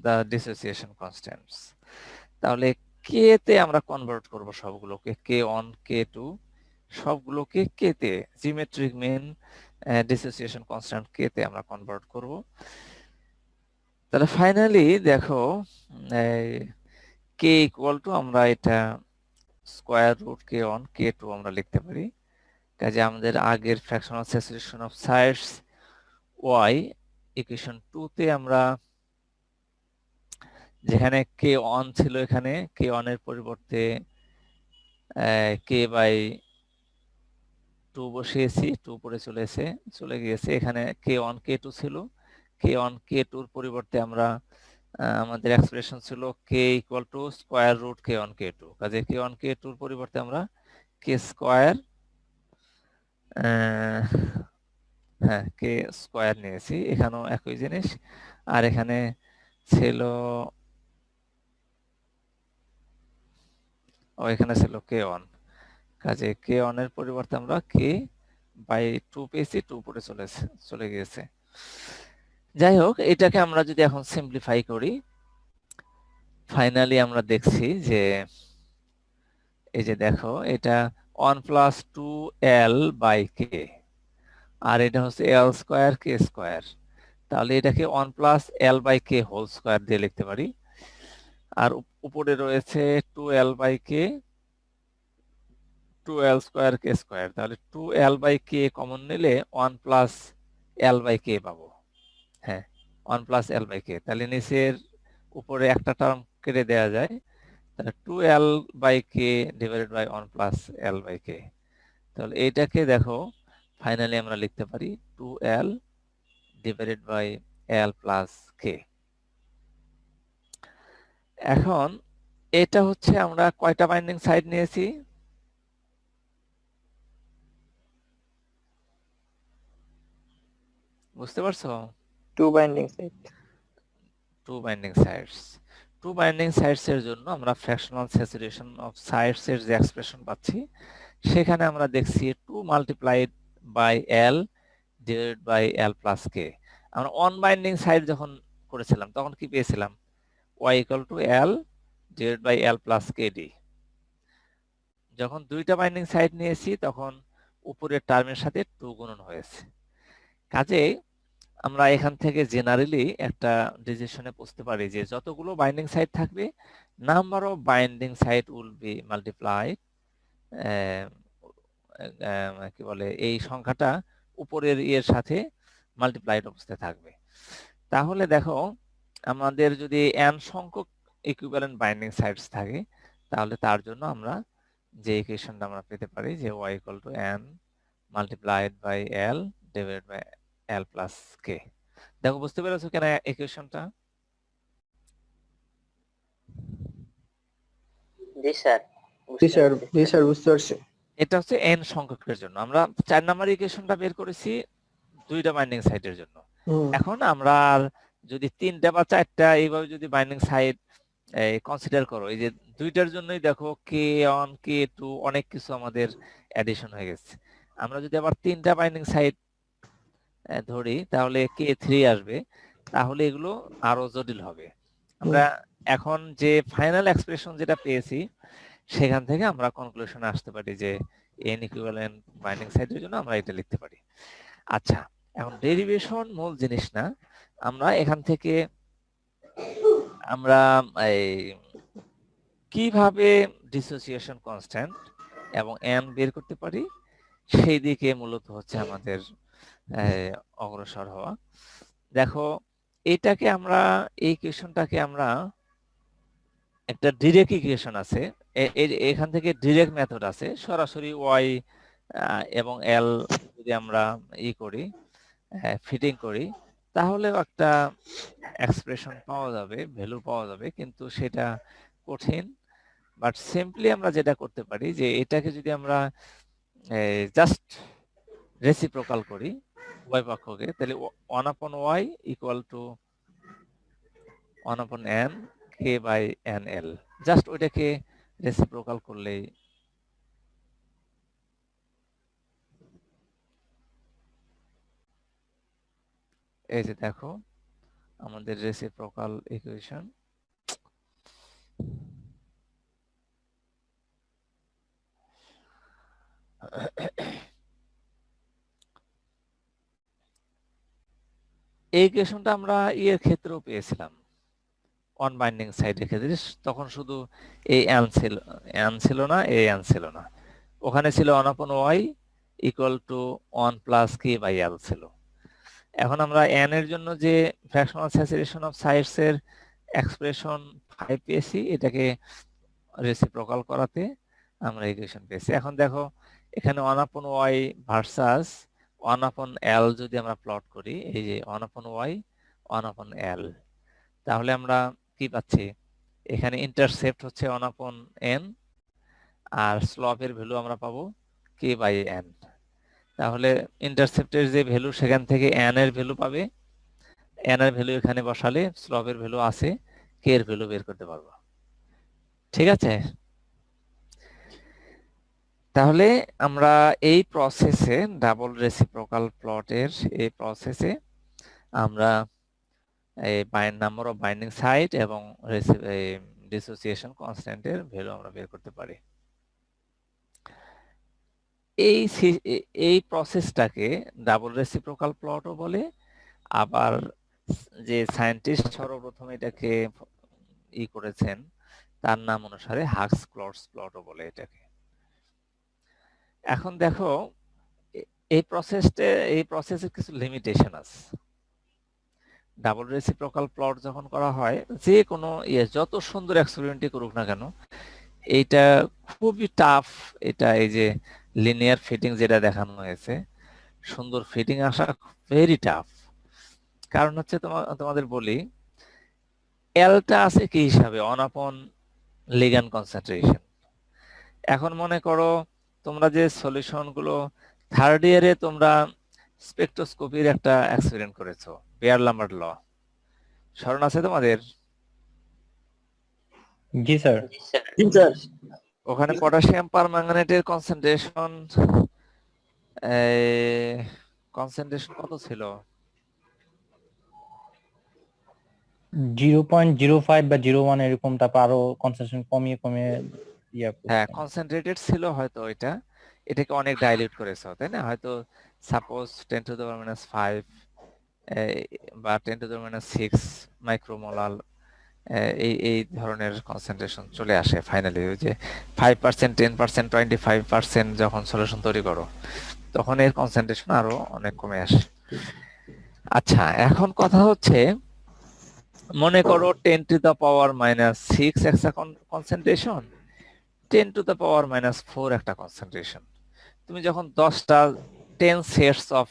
the dissociation constants. তাহলে Kতে আমরা কনভার্ট করব সবগুলোকে, K1 K2 সবগুলোকে Kতে, জিওমেট্রিক মিন ডিসোসিয়েশন কনস্ট্যান্ট Kতে আমরা কনভার্ট করব। তাহলে ফাইনালি দেখো K ইকুয়াল টু, আমরা এটা স্কয়ার রুট K1 K2 আমরা লিখতে পারি। কাজে আমাদের আগের fractional saturation of sides y equation 2 তে আমরা যেখানে K1 ছিল, এখানে K1 এর পরিবর্তে K/2 বসিয়েছি, 2 পরে চলে গিয়েছে। এখানে K1 K2 ছিল, K1 K2 এর পরিবর্তে আমরা আমাদের এক্সপ্রেশন ছিল K equal to square root K1 K2। কাজে K1 K2 এর পরিবর্তে আমরা K স্কয়ার K স্কয়ার নিয়েছি, এখানেও একই জিনিস। আর এখানে ছিল এখানে ছিল K1, কাজে K1 এর পরিবর্তে আমরা K/2 পেয়েছি, 2 পরে চলে গিয়েছে। যাই হোক, এটাকে আমরা যদি এখন সিম্পলিফাই করি, ফাইনালি আমরা দেখছি যে এই যে দেখো, এটা 1 প্লাস 2L বাই K, আর এটা হচ্ছে L স্কয়ার K স্কয়ার। তাহলে এটাকে 1 plus L by K whole square দিয়ে লিখতে পারি। আর উপরে রয়েছে 2L by K, 2L square K square. তাহলে 2L বাই K কমন নিলে 1 প্লাস L বাই K পাবো। হ্যাঁ, 1 প্লাস L বাই K। তাহলে নিচের উপরে একটা টার্ম কেটে দেওয়া যায়, তাহলে 2L by K divided by 1 plus L by K। তাহলে এইটাকে দেখো ফাইনালি আমরা লিখতে পারি 2L divided by L plus K। এখন এটা হচ্ছে আমরা কয়টা বাইন্ডিং সাইড নিয়েছি? বুঝতে পারছো? 2 binding side. 2 binding sides. 2 binding sides এর জন্য আমরা ফ্র্যাকশনাল স্যাচুরেশন অফ সাইডস এর যে এক্সপ্রেশন পাচ্ছি সেখানে আমরা দেখছি 2 multiplied by L divided by L plus K। আমরা 1 বাইন্ডিং সাইড যখন করেছিলাম তখন কি পেয়েছিলাম? Y equal to L divided by L plus KD। যখন দুইটা বাইন্ডিং সাইড নিয়েছি তখন উপরের টার্মের সাথে 2 গুণন হয়েছে। কাজেই আমরা এখান থেকে জেনারেলি একটা ডিসিশনে পৌঁছতে পারি যে যতগুলো বাইন্ডিং সাইড থাকবে number of binding side will be multiplied, কি বলে, এই সংখ্যাটা উপরের ইয়ের সাথে মাল্টিপ্লাইড অবস্থায় থাকবে। তাহলে দেখো আমাদের যদি n সংখ্যক ইকুইভ্যালেন্ট বাইন্ডিং সাইডস থাকে তাহলে তার জন্য আমরা যে ইকুয়েশনটা আমরা পেতে পারি যে y equal to n multiplied by L divided by L plus K। দেখো বুঝতে পেরেছো কেন ইকুয়েশনটা? জি স্যার। জি স্যার বুঝতে পারছি। এটা হচ্ছে n সংখ্যকের জন্য। আমরা 4 নাম্বার ইকুয়েশনটা বের করেছি দুইটা বাইন্ডিং সাইডের জন্য। এখন আমরা যদি 3টা বা 4টা এইভাবে যদি বাইন্ডিং সাইড কনসিডার করো, এই যে দুইটার জন্যই দেখো K1 K2 অনেক কিছু আমাদের অ্যাডিশন হয়ে গেছে। আমরা যদি আবার 3টা বাইন্ডিং সাইড ধরি তাহলে K3 আসবে, তাহলে এগুলো আরো জটিল হবে। আমরা এখন যে ফাইনাল এক্সপ্রেশন যেটা পেয়েছি সেখান থেকে আমরা কনক্লুশনে আসতে পারি যে n ইকুইভ্যালেন্ট বাইন্ডিং সাইডের জন্য আমরা এটা লিখতে পারি। আচ্ছা, এখন ডেরিভেশন মূল জিনিস না, আমরা এখান থেকে আমরা কিভাবে ডিসোসিয়েশন কনস্ট্যান্ট এবং n বের করতে পারি সেই দিকে মূলত হচ্ছে আমাদের অগ্রসর হওয়া। দেখো এটাকে আমরা, এই ইকুয়েশনটাকে আমরা একটা ডিরেক্ট ইকুয়েশন আছে, এখান থেকে ডিরেক্ট মেথড আছে, সরাসরি y এবং L যদি আমরা করি, ফিটিং করি, তাহলে একটা এক্সপ্রেশন পাওয়া যাবে, ভ্যালু পাওয়া যাবে, কিন্তু সেটা কঠিন। বাট সিম্পলি আমরা যেটা করতে পারি যে এটাকে যদি আমরা জাস্ট রেসিপ্রোকাল করি উভয় পক্ষকে, তাহলে 1/y equal to 1/n K by NL, just ওইটাকে রেসিপ্রোকাল করলেই এই যে দেখো আমাদের রেসিপ্রোকাল ইকুয়েশন। এই ইকুয়েশনটা আমরা এর ক্ষেত্রেও পেয়েছিলাম, অন বাইন্ডিং সাইডের ক্ষেত্রে। তখন শুধু এই n ছিল না, এই n ছিল না, ওখানে ছিল 1/y equal to 1 plus K by L ছিল। এখন আমরা n এর জন্য যে ফ্র্যাকশনাল স্যাচুরেশন অফ সাইডস এর এক্সপ্রেশন 5 পেয়েছি, এটাকে রেসিপ্রোকাল করাতে আমরা ইকুয়েশন পেয়েছি। এখন দেখো এখানে 1/y ভার্সাস 1/L যদি আমরা প্লট করি, এই যে 1/y 1/L, তাহলে আমরা কি পাচ্ছি? এখানে ইন্টারসেপ্ট হচ্ছে 1/n আর স্লপের ভ্যালু আমরা পাবো K বাই N। তাহলে ইন্টারসেপ্টের যে ভ্যালু সেখান থেকে n এর ভ্যালু পাবে, n এর ভ্যালু এখানে বসালে স্লপের ভ্যালু আছে, k এর ভ্যালু বের করতে পারবো। ঠিক আছে? তাহলে আমরা এই প্রসেসে, ডাবল রেসিপ্রোকাল প্লটের এই প্রসেসে আমরা এই নাম্বার অফ বাইন্ডিং সাইড এবং ডিসোসিয়েশন কনস্ট্যান্টের ভ্যালু আমরা বের করতে পারি। এই প্রসেসটাকে ডাবল রেসিপ্রোকাল প্লটও বলে, আবার যে সায়েন্টিস্ট সর্বপ্রথম এটাকে করেছেন তার নাম অনুসারে হাক্স-ক্লজ প্লটও বলে এটাকে। এখন দেখো এই প্রসেসের কিছু লিমিটেশন আছে। ডাবল রেসিপ্রোকাল প্লট যখন করা হয়, যে কোনো যত সুন্দর এক্সপেরিমেন্টই করুক না কেন, এইটা খুবই টাফ। এটা এই যে লিনিয়ার ফিটিং যেটা দেখানো হয়েছে, সুন্দর ফিটিং আসা ভেরি টাফ। কারণ হচ্ছে তোমাদের বলি, এলটা আছে কি হিসাবে, অন আপন লিগ্যান্ড কনসেন্ট্রেশন। এখন মনে করো তোমরা যে সলিউশন গুলো থার্ড ইয়ারে তোমরা স্পেকট্রোস্কোপির একটা এক্সপেরিমেন্ট করেছো, বেয়ার-লাম্বার্ট ল, স্মরণ আছে তোমাদের? জি স্যার। জি স্যার। ওখানে পটাশিয়াম পারম্যাঙ্গানেটের কনসেন্ট্রেশন কত ছিল? 0.05 বা 0.1 এরকম, তারপর আরো কনসেন্ট্রেশন কমিয়ে কমিয়ে হ্যাঁ, কনসেন্ট্রেটেড ছিল হয়তো এটাকে অনেক ডাইলিউট করেছো, তাই না? হয়তো সাপোজ 10⁻⁵ বা 10⁻⁶ মাইক্রোমোলার এই ধরনের কনসেন্ট্রেশন চলে আসে ফাইনালি। ওই যে 5%, 10%, 25% যখন সলিউশন তৈরি করো, তখন এর কনসেন্ট্রেশন আরো অনেক কমে আসে। আচ্ছা, এখন কথা হচ্ছে, মনে করো 10⁻⁻6 একটা কনসেন্ট্রেশন, 10⁻⁻4 একটা কনসেন্ট্রেশন। তুমি যখন 10 সেটস অফ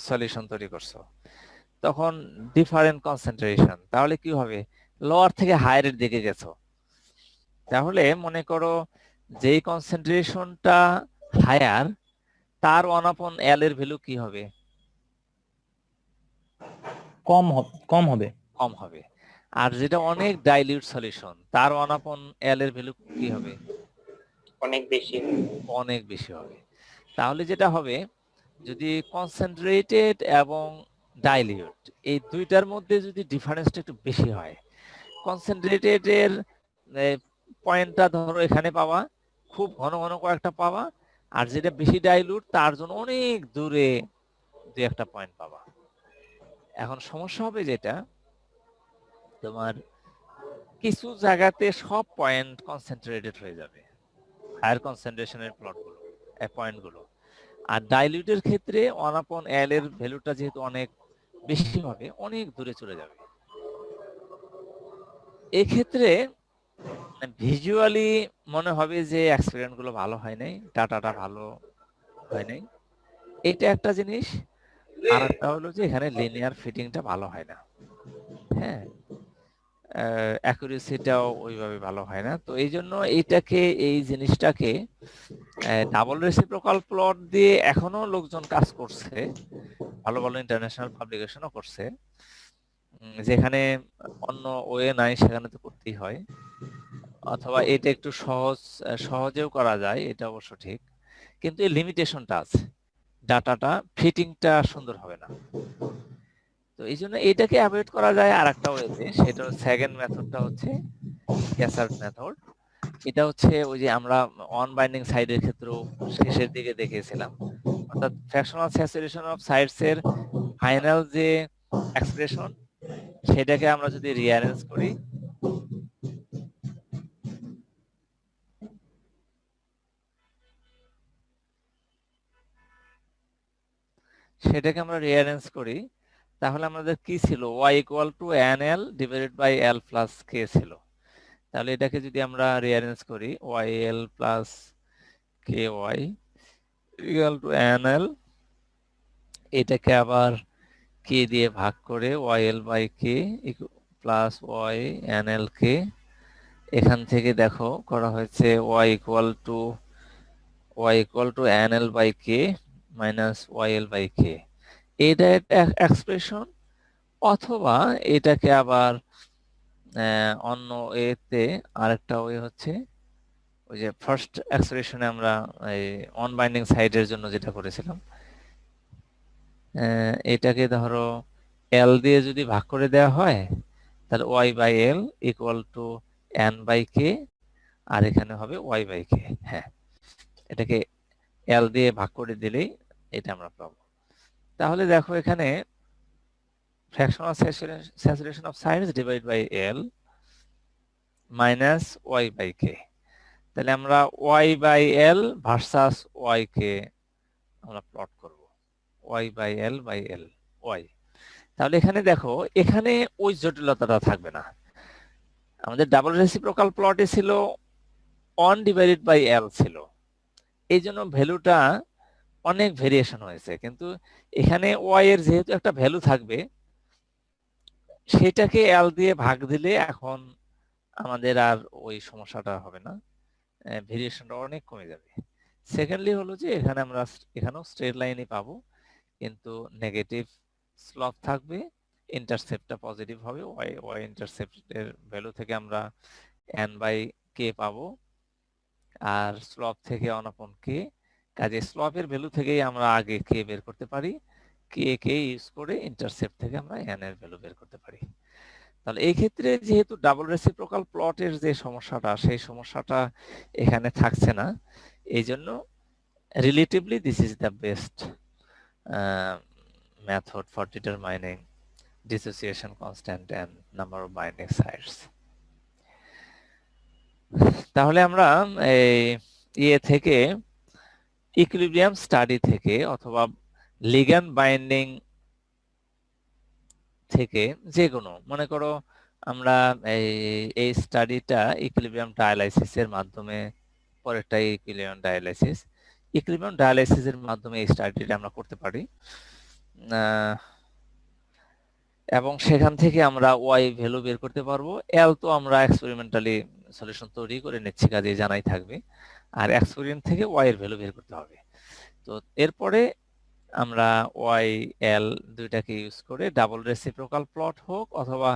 সলিউশন তৈরি করছো, তখন ডিফারেন্ট কনসেন্ট্রেশন, তাহলে কি হবে? লোয়ার থেকে হায়ারের দিকে গেছো। তাহলে মনে করো যেই কনসেন্ট্রেশনটা হায়ার, তার 1/L এর ভ্যালু কি হবে? কম হবে। কম হবে। আর যেটা অনেক ডাইলিউট সলিউশন, তার 1/L এর ভ্যালু কি হবে? অনেক বেশি। অনেক বেশি হবে। তাহলে যেটা হবে, যদি কনসেন্ট্রেটেড এবং ডাইলিউট এই দুইটার মধ্যে যদি ডিফারেন্সটা একটু বেশি হয়, কনসেন্ট্রেটেড এর পয়েন্টটা ধরো এখানে পাওয়া, খুব ঘন ঘন কয়েকটা পাওয়া, আর যেটা বেশি ডাইলুট তার জন্য অনেক দূরে দুই একটা পয়েন্ট পাওয়া। এখন সমস্যা হবে যেটা, তোমার কিছু জায়গাতে সব পয়েন্ট কনসেন্ট্রেটেড হয়ে যাবে, হায়ার কনসেন্ট্রেশনের পয়েন্টগুলো। আর ডাইলিউটের ক্ষেত্রে 1/L এর ভ্যালুটা যেহেতু অনেক বেশি হবে, অনেক দূরে চলে যাবে। এক্ষেত্রে ভিজুয়ালি মনে হবে যে এক্সপেরিমেন্ট গুলো ভালো হয় নাই, ডাটাটা ভালো হয় নাই, এটা একটা জিনিস। আর একটা হলো যে এখানে লিনিয়ার ফিটিংটা ভালো হয় না, হ্যাঁ, অ্যাকুরেসিটাও ওইভাবে ভালো হয় না। তো এই জন্য এই জিনিসটাকে ডাবল রেসিপ্রোকাল প্লট দিয়ে এখনো লোকজন কাজ করছে, ভালো ভালো ইন্টারন্যাশনাল পাবলিকেশনও করছে। যেখানে অন্য ওয়ে নাই সেখানে তো করতেই হয়, অথবা এটা একটু সহজেও করা যায়, এটা অবশ্য ঠিক, কিন্তু এই লিমিটেশনটা আছে, ডাটাটা ফিটিংটা সুন্দর হবে না। তো এই জন্য এটাকে অ্যাভয়েড করা যায় আর একটা ওয়েতে, সেটা সেকেন্ড মেথডটা হচ্ছে গ্যাসার্ড মেথড। এটা হচ্ছে ওই যে আমরা অন বাইন্ডিং সাইডের ক্ষেত্রেও শেষের দিকে দেখেছিলাম, অর্থাৎ ফ্র্যাকশনাল স্যাচুরেশন অফ সাইডস এর ফাইনাল যে এক্সপ্রেশন, সেটাকে আমরা যদি রিঅ্যারেঞ্জ করি, তাহলে আমাদের কি ছিল? y = nl divided by l plus k ছিল। তাহলে এটাকে যদি আমরা রিঅ্যারেঞ্জ করি, yl প্লাস ky = nl, এটাকে আবার k দিয়ে ভাগ করে yl by k plus y nl k, এখান থেকে দেখো করা হয়েছে y = nl by k minus yl by k। এটা একটা এক্সপ্রেশন, অথবা এটাকে আবার অন্য ওয়েতে, আরেকটা ওয়ে হচ্ছে ওই যে ফার্স্ট এক্সপ্রেশনে আমরা এই অন বাইন্ডিং সাইডের জন্য যেটা করেছিলাম, এটাকে ধরো l দিয়ে যদি ভাগ করে দেওয়া হয়, তাহলে y by l = n by k, আর এখানে হবে y বাই k। হ্যাঁ, এটাকে l দিয়ে ভাগ করে দিলেই এটা আমরা পাবো। তাহলে দেখো এখানে fractional saturation of sides divided by L minus y by k, তাহলে আমরা y by L versus y কে আমরা প্লট করব, y by L by L y। তাহলে এখানে দেখো, এখানে ওই জটিলতাটা থাকবে না। আমাদের ডাবল রেসিপ্রোকাল প্লটে ছিল 1 ডিভাইডেড বাই L ছিল, এই জন্য ভ্যালুটা অনেক ভেরিয়েশন হয়েছে, কিন্তু এখানে ওয়াই এর যেহেতু একটা ভ্যালু থাকবে, সেটাকে এল দিয়ে ভাগ দিলে এখন আমাদের আর ওই সমস্যাটা হবে না, ভেরিয়েশনটা অনেক কমে যাবে। সেকেন্ডলি হলো যে এখানে আমরা এখানেও স্ট্রেট লাইনই পাবো, কিন্তু নেগেটিভ স্লপ থাকবে, ইন্টারসেপ্টটা পজিটিভ হবে, ওয়াই ইন্টারসেপ্টের ভ্যালু থেকে আমরা এন বাই কে পাবো, আর স্লপ থেকে অন আপন কে। কাজে স্লপের ভ্যালু থেকেই আমরা আগে কে বের করতে পারি, কে ইউজ করে ইন্টারসেপ্ট থেকে আমরা এন এর ভ্যালু বের করতে পারি। তাহলে এই ক্ষেত্রে যেহেতু ডাবল রেসিপ্রোকাল প্লটের যে সমস্যাটা, সেই সমস্যাটা এখানে থাকছে না, এই জন্য relatively this is the best method for determining dissociation constant and number of binding sites. তাহলে আমরা এই ইয়ে থেকে, ইকুইলিব্রিয়াম স্টাডি থেকে অথবা লিগ্যান্ড বাইন্ডিং থেকে, যে কোনো, মনে করো আমরা এই স্টাডিটা ইকুইলিব্রিয়াম ডায়ালাইসিসের মাধ্যমে, পরেরটা ইকুইলিব্রিয়াম ডায়ালাইসিসের মাধ্যমে এই স্টাডিটা আমরা করতে পারি, এবং সেখান থেকে আমরা ওয়াই ভ্যালু বের করতে পারবো। এল তো আমরা এক্সপেরিমেন্টালি সলিউশন তৈরি করে নিচ্ছি, কাজে জানাই থাকবে, আর এক্সপেরিমেন্ট থেকে ওয়াই এর ভ্যালু বের করতে হবে। তো এরপরে আমরা ওয়াই এল দুইটাকে ইউজ করে ডাবল রেসিপ্রোকাল প্লট হোক অথবা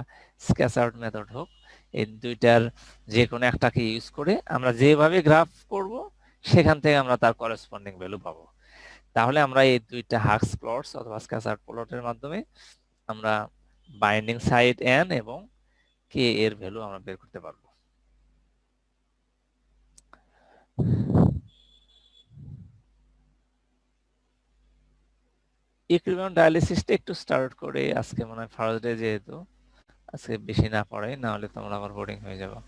স্ক্যাটার্ড মেথড হোক, এই দুইটার যে কোনো একটাকে ইউজ করে আমরা যেভাবে গ্রাফ করব সেখান থেকে আমরা তার করেসপন্ডিং ভ্যালু পাবো। তাহলে আমরা এই দুইটা হাক্স প্লটস অথবা স্ক্যাটার্ড প্লটের মাধ্যমে আমরা বাইন্ডিং সাইট এন এবং কে এর ভ্যালু আমরা বের করতে পারবো। ইকুইলিব্রিয়াম ডায়ালিসিসটা একটু স্টার্ট করে, আজকে মনে হয় ফার্স্ট ডে, যেহেতু আজকে বেশি না পড়াই, না হলে তোমরা আবার বোরিং হয়ে যাবে।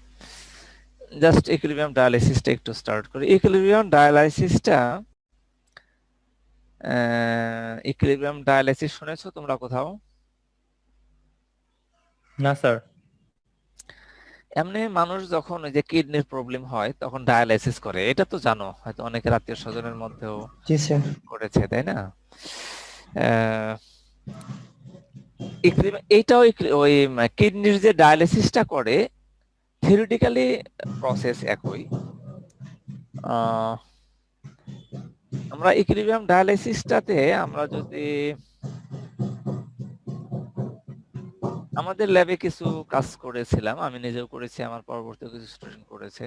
জাস্ট ইকুইলিব্রিয়াম ডায়ালিসিসটা একটু স্টার্ট করি। ইকুইলিব্রিয়াম ডায়ালাইসিস শুনেছো তোমরা কোথাও? না স্যার। এমনি মানুষ যখন ওই যে কিডনির প্রবলেম হয় তখন ডায়ালাইসিস করে, এটা তো জানো, হয়তো অনেকের আত্মীয় স্বজনের মধ্যেও জি স্যার। করেছে, তাই না? এইটাও ওই কিডনির যে ডায়ালাইসিসটা করে, থিওরিটিক্যালি প্রসেস একই। আমরা ইকুইলিব্রিয়াম ডায়ালাইসিসটাতে আমরা যদি আমাদের ল্যাবে কিছু কাজ করেছিলাম, আমি নিজেও করেছি, আমার পরবর্তী কিছু স্টুডেন্ট করেছে।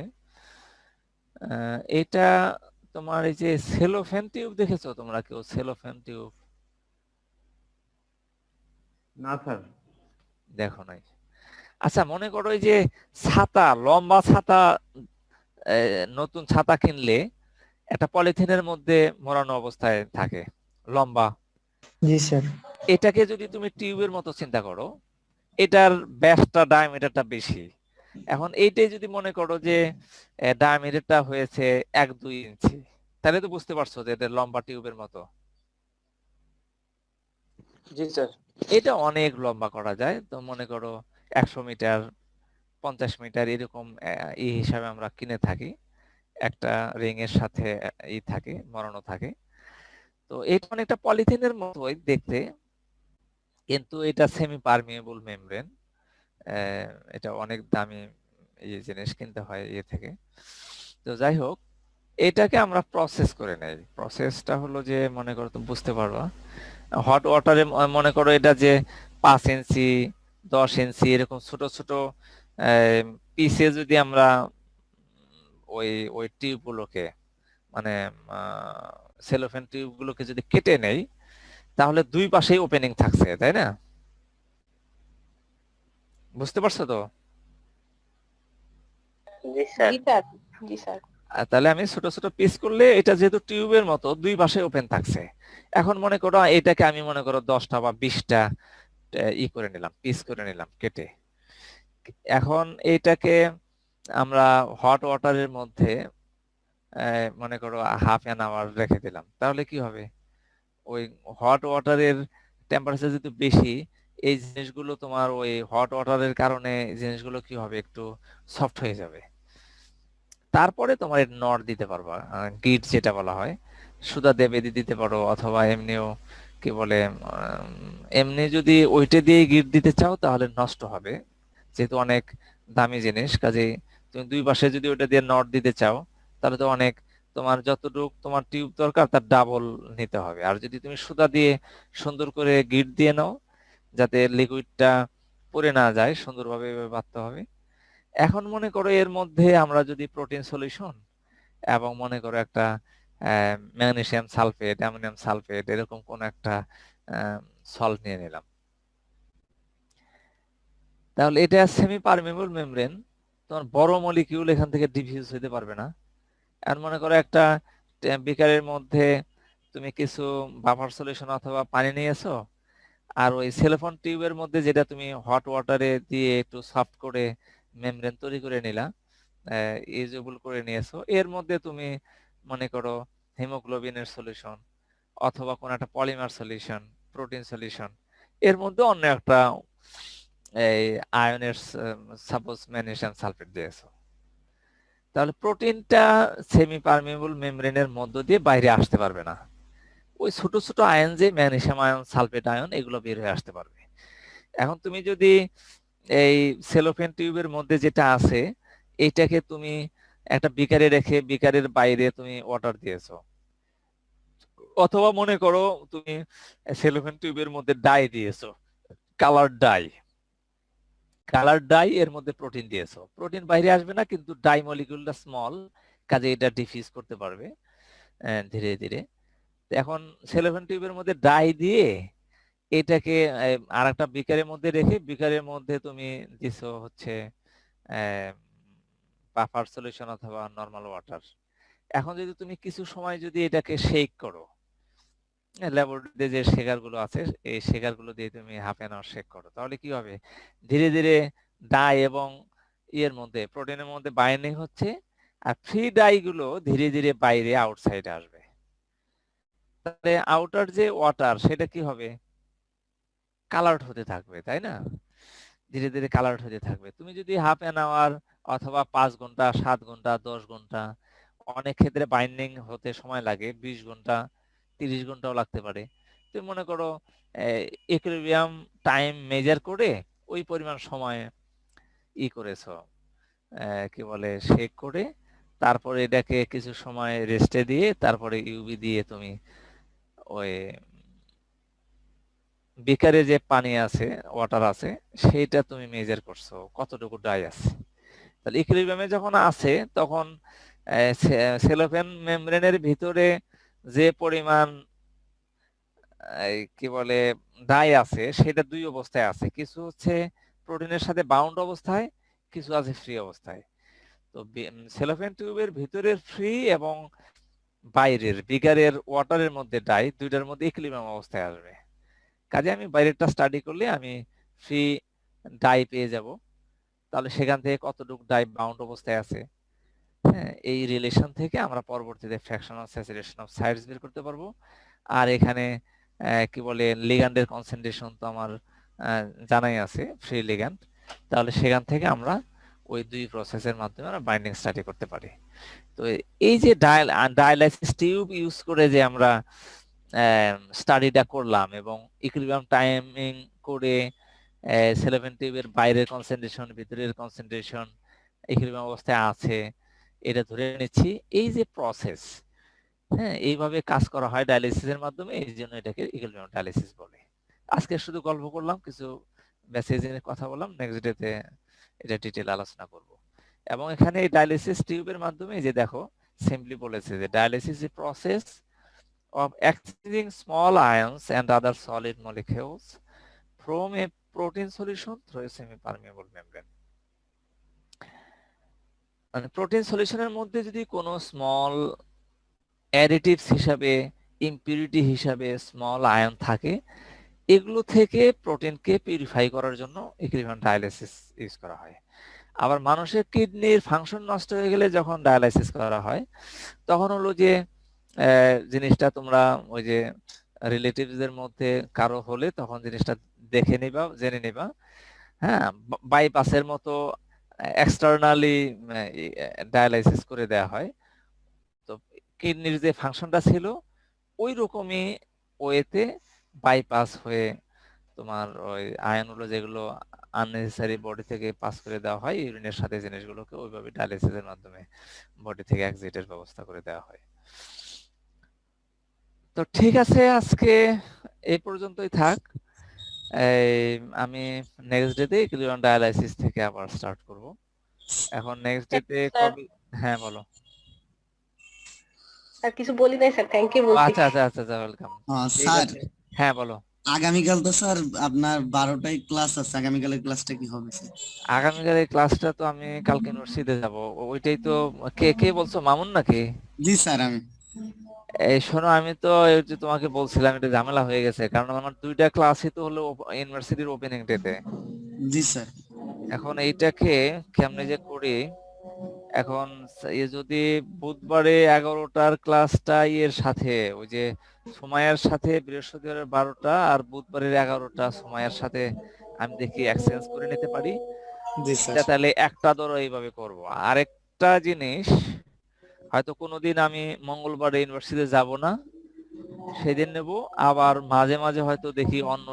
এটা তোমার এই যে সেলোফেন টিউব দেখেছো তোমরা কেউ? সেলোফেন টিউব না স্যার, দেখো নাই? আচ্ছা, মনে করো এই যে ছাতা, লম্বা ছাতা, নতুন ছাতা কিনলে একটা পলিথিনের মধ্যে মোড়ানো অবস্থায় থাকে, লম্বা। জি স্যার। এটাকে যদি তুমি টিউবের মতো চিন্তা করো, এটার ব্যাসটা, ডায়ামিটারটা বেশি। এখন এইটাই যদি মনে করো যে ডায়ামিটারটা হয়েছে 1-2 ইঞ্চি, তাহলে তো বুঝতে পারছো যে এটা লম্বা টিউবের মতো। জি স্যার। এটা অনেক লম্বা করা যায়। তো মনে করো 100 মিটার, 50 মিটার এরকম এই হিসাবে আমরা কিনে থাকি, একটা রিং এর সাথে থাকে, মরানো থাকে। তো এটা অনেকটা পলিথিনের মতোই দেখতে, কিন্তু এটা সেমি পারমিয়েবল মেমব্রেন। এটা অনেক দামি এই জিনিস কিনতে হয় থেকে। তো যাই হোক, এটাকে আমরা প্রসেস করে নেই। প্রসেসটা হলো যে, মনে করো তুমি বুঝতে পারবা, হট ওয়াটারে মনে করো এটা যে 5 ইঞ্চি 10 ইঞ্চি এরকম ছোট ছোট পিসে যদি আমরা ওই ওই টিউবগুলোকে, মানে সেলোফেন টিউবগুলোকে যদি কেটে নেই, তাহলে দুই পাশেই ওপেনিং থাকছে, তাই না? বুঝতে পারছো তো? জি স্যার। জি স্যার। তাহলে আমি ছোট ছোট পিস করলে, এটা যেহেতু টিউবের মতো দুই পাশে ওপেন থাকছে, এখন মনে করো এটাকে আমি মনে করো 10টা বা 20টা করে নিলাম, পিস করে নিলাম কেটে। এখন এইটাকে আমরা হট ওয়াটারের মধ্যে মনে করো হাফ অ্যান আওয়ার রেখে দিলাম, তাহলে কি হবে? ওই হট ওয়াটারের টেম্পারেচার যেহেতু বেশি, এই জিনিসগুলো তোমার ওই হট ওয়াটারের কারণে জিনিসগুলো কি হবে, একটু সফট হয়ে যাবে। তারপরে তোমার নট দিতে পারবা, গিট যেটা বলা হয়, সুতা দিয়ে বেঁধে দিতে পারো, অথবা এমনিও কি বলে এমনি যদি ওইটা দিয়ে গিট দিতে চাও তাহলে নষ্ট হবে, যেহেতু অনেক দামি জিনিস। কাজেই তুমি দুই পাশে যদি ওটা দিয়ে নট দিতে চাও তাহলে তো অনেক, তোমার যতটুক তোমার টিউব দরকার তার ডাবল নিতে হবে। আর যদি তুমি সুতা দিয়ে সুন্দর করে গিট দিয়ে নাও যাতে লিকুইডটা পড়ে না যায়, সুন্দরভাবে এভাবে বাঁধতে হবে। এখন মনে করো এর মধ্যে আমরা যদি প্রোটিন সলিউশন এবং মনে করো একটা ম্যাগনেসিয়াম সালফেট, অ্যামোনিয়াম সালফেট, এরকম কোন একটা সল্ট নিয়ে নিলাম, তাহলে এটা সেমি পারমেবল মেমব্রেন, তোমার বড় মলিকিউল এখান থেকে ডিফিউজ হতে পারবে না। আর মনে করো একটা বিকারের মধ্যে তুমি কিছু বাফার সলিউশন অথবা পানি নিয়েছো, আর ওই সেলোফোন টিউবের মধ্যে যেটা তুমি হট ওয়াটারে দিয়ে একটু সফট করে মেমব্রেন তৈরি করে নিলা, ইউজেবল করে নিয়েছো, এর মধ্যে তুমি মনে করো হিমোগ্লোবিনের সলিউশন অথবা কোন একটা পলিমার সলিউশন, প্রোটিন সলিউশন, এর মধ্যে অন্য একটা এই আয়নের সাপোজ ম্যাগনেসিয়াম সালফেট দিয়েছো, তাহলে প্রোটিনটা সেমি পারমেবল মেমব্রেনের মধ্য দিয়ে বাইরে আসতে পারবে না। ওই ছোট ছোট আয়ন যে ম্যাগনেসিয়াম আয়ন, সালফেট আয়ন, এগুলো বের হয়ে আসতে পারবে। এখন তুমি যদি এই সেলোফেন টিউবের মধ্যে যেটা আছে এইটাকে তুমি একটা বিকারে রেখে বিকারের বাইরে তুমি ওয়াটার দিয়েছো, অথবা মনে করো তুমি সেলোফেন টিউবের মধ্যে ডাই দিয়েছো, কালার ডাই, কালার ডাই, এর মধ্যে প্রোটিন দিয়েছো, প্রোটিন বাইরে আসবে না কিন্তু ডাই মলিকিউলটা স্মল, কাজে এটা ডিফিউজ করতে পারবে ধীরে ধীরে। এখন সেলোফেন টিউবের মধ্যে ডাই দিয়ে এটাকে আর একটা বিকারের মধ্যে রেখে বিকারের মধ্যে তুমি দিছো হচ্ছে বাফার সলিউশন অথবা নরমাল ওয়াটার। এখন যদি তুমি কিছু সময় যদি এটাকে শেক করো, ল্যাবরেটরিতে যে শেকার গুলো আছে এই শেকার গুলো দিয়ে তুমি হাফ অ্যান আওয়ার শেক করো, তাহলে কি হবে, ধীরে ধীরে ডাই এবং ইয়ের মধ্যে প্রোটিনের মধ্যে বাইন্ডিং হচ্ছে, আর ফ্রি ডাই গুলো ধীরে ধীরে বাইরে আউটসাইডে আসবে। তাহলে আউটার যে ওয়াটার সেটা কি হবে, কালার্ড হতে থাকবে, তাই না? ধীরে ধীরে কালার্ড হতে থাকবে। তুমি যদি হাফ অ্যান আওয়ার অথবা 5 ঘন্টা, 7 ঘন্টা, 10 ঘন্টা, অনেক ক্ষেত্রে বাইন্ডিং হতে সময় লাগে 20 ঘন্টা, 30 ঘন্টাও লাগতে পারে। তুমি মনে করো ইকুইলিব্রিয়াম টাইম মেজার করে ওই পরিমাণ সময় করেছো, কি বলে শেক করে, তারপরে এটাকে কিছু সময় রেস্টে দিয়ে তারপরে ইউভি দিয়ে তুমি ওই বিকারে যে পানি আছে, ওয়াটার আছে, সেইটা তুমি মেজার করছো কতটুকু ডাই আছে। তাহলে ইকুইলিব্রিয়ামে যখন আছে তখন সেলোফেন মেমব্রেনের ভিতরে যে পরিমাণ কি বলে ডাই আছে সেটা দুই অবস্থায় আছে, কিছু হচ্ছে প্রোটিনের সাথে বাউন্ড অবস্থায়, কিছু আছে ফ্রি অবস্থায়। তো সেলোফেন টিউবের ভিতরের ফ্রি এবং বাইরের বিকারের ওয়াটারের মধ্যে ডাই, দুইটার মধ্যে ইকুইলিব্রিয়াম অবস্থায় আসবে। কাজে আমি বাইরেরটা স্টাডি করলে আমি ফ্রি ডাই পেয়ে যাব, তাহলে সেখান থেকে কতটুকু ডাই বাউন্ড অবস্থায় আছে, হ্যাঁ, এই রিলেশন থেকে আমরা পরবর্তীতে ফ্র্যাকশনাল স্যাচুরেশন অফ সাইডস বের করতে পারবো। আর এখানে কি বলে লিগ্যান্ডের কনসেন্ট্রেশন তো আমার জানাই আছে, ফ্রি লিগ্যান্ড, তাহলে সেখান থেকে আমরা ওই দুই প্রসেসের মাধ্যমে আমরা বাইন্ডিং স্টাডি করতে পারি। তো এই যে ডায়ালাইসিস টিউব ইউজ করে যে আমরা স্টাডিটা করলাম এবং ইকুইলিব্রিয়াম টাইমিং করে সেলোফেন টিউবের বাইরের কনসেন্ট্রেশন, ভিতরের কনসেন্ট্রেশন ইকুইলিব্রিয়াম অবস্থায় আছে এটা ধরে নিচ্ছি, এই যে প্রসেস, হ্যাঁ, এইভাবে কাজ করা হয় ডায়ালিসিসের মাধ্যমে, এই জন্য এটাকে ইকুইলিব্রিয়াম ডায়ালিসিস বলে। আজকে শুধু গল্প করলাম, কিছু মেসেজের কথা বললাম, নেক্সট ডেতে এটা ডিটেইল আলোচনা করব। এবং এখানে এই ডায়ালিসিস টিউবের মাধ্যমে যে দেখো সিম্পলি বলেছে যে dialysis is process of exchanging small ions and other solid molecules from a protein solution through a semi-permeable membrane. মানে প্রোটিন সলিউশনের মধ্যে যদি কোনো স্মল অ্যাডিটিভস হিসাবে, ইম্পিউরিটি হিসাবে স্মল আয়ন থাকে, এগুলো থেকে প্রোটিনকে পিউরিফাই করার জন্য ইকুইলিব্রিয়াম ডায়ালাইসিস ইউজ করা হয়। আবার মানুষের কিডনির ফাংশন নষ্ট হয়ে গেলে যখন ডায়ালাইসিস করা হয় তখন হলো যে জিনিসটা তোমরা ওই যে রিলেটিভসদের মধ্যে কারো হলে তখন জিনিসটা দেখে নিবা, জেনে নিবা, হ্যাঁ, বাইপাসের মতো এক্সটার্নালি ডায়ালাইসিস করে দেয়া হয়। তো কিডনির যে ফাংশনটা ছিল ওই রকমই ওয়েতে বাইপাস হয়ে তোমার ওই আয়নগুলো যেগুলো আননেসেসারি বডি থেকে পাস করে দেওয়া হয় ইউরিনের সাথে জিনিসগুলোকে ওইভাবে ডায়ালিসিসের মাধ্যমে বডি থেকে এক্সিটের ব্যবস্থা করে দেওয়া হয়। তো ঠিক আছে, আজকে এই পর্যন্তই থাক। এই আমি নেক্সট ডেতে ইকুইলিব্রিয়াম ডায়ালাইসিস থেকে আবার স্টার্ট করব। এখন নেক্সট ডেতে স্যার। কবে? হ্যাঁ বলো। স্যার কিছু বলি নাই স্যার, থ্যাংক ইউ ও, বলছি। আচ্ছা আচ্ছা আচ্ছা আচ্ছা, ওয়েলকাম। ঠিক স্যার আছে, হ্যাঁ বলো। আগামীকাল তো স্যার আপনার 12টায় ক্লাস আছে, আগামীকালের ক্লাসটা কি হবে স্যার? আগামীকাল এই ক্লাসটা তো আমি কালকে ইউনিভার্সিটিতে যাব, ওইটাই তো। কে কে বলছো, মামুন নাকি? জি স্যার আমি। এই শোনো, আমি তো এই যে তোমাকে বলছিলাম এটা ঝামেলা হয়ে গেছে, কারণ আমার দুইটা ক্লাসই তো হলো ইউনিভার্সিটির ওপেনিং ডেতে। জি স্যার। এখন এইটাকে কেমনে যে করি, এখন যদি বুধবারে 11টার ক্লাসটা এর সাথে ওই যে সময়ের সাথে বৃহস্পতিবারের 12টা আর বুধবারের 11টা সময়ের সাথে আমি দেখি এক্সচেঞ্জ করে নিতে পারি, জি স্যার। তাহলে একটা ধরো এইভাবে করব। আরেকটা জিনিস, হয়তো কোনোদিন আমি মঙ্গলবারে ইউনিভার্সিটিতে যাব না, সেদিন নেব। আবার মাঝে মাঝে হয়তো দেখি অন্য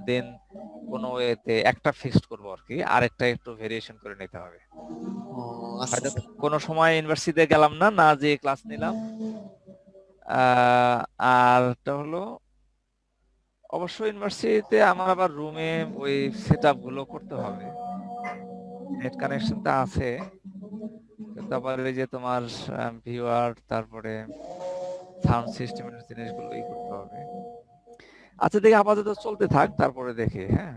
দিন কোনো ওয়েতে একটা ফিক্সড করবো আর কি, আরেকটা একটু ভেরিয়েশন করে নিতে হবে। ও আচ্ছা হয়তো স্যার। কোনো সময় ইউনিভার্সিটিতে গেলাম না, না যে ক্লাস নিলাম। আর এটা হলো অবশ্য ইউনিভার্সিটিতে আমার আবার রুমে ওই সেটআপ গুলো করতে হবে, নেট কানেকশনটা আছে, কিন্তু আবার এই যে তোমার ভিউয়ার তারপরে সাউন্ড সিস্টেমের জিনিসগুলো করতে হবে। আচ্ছা দেখি, আপাতত চলতে থাক, তারপরে দেখি। হ্যাঁ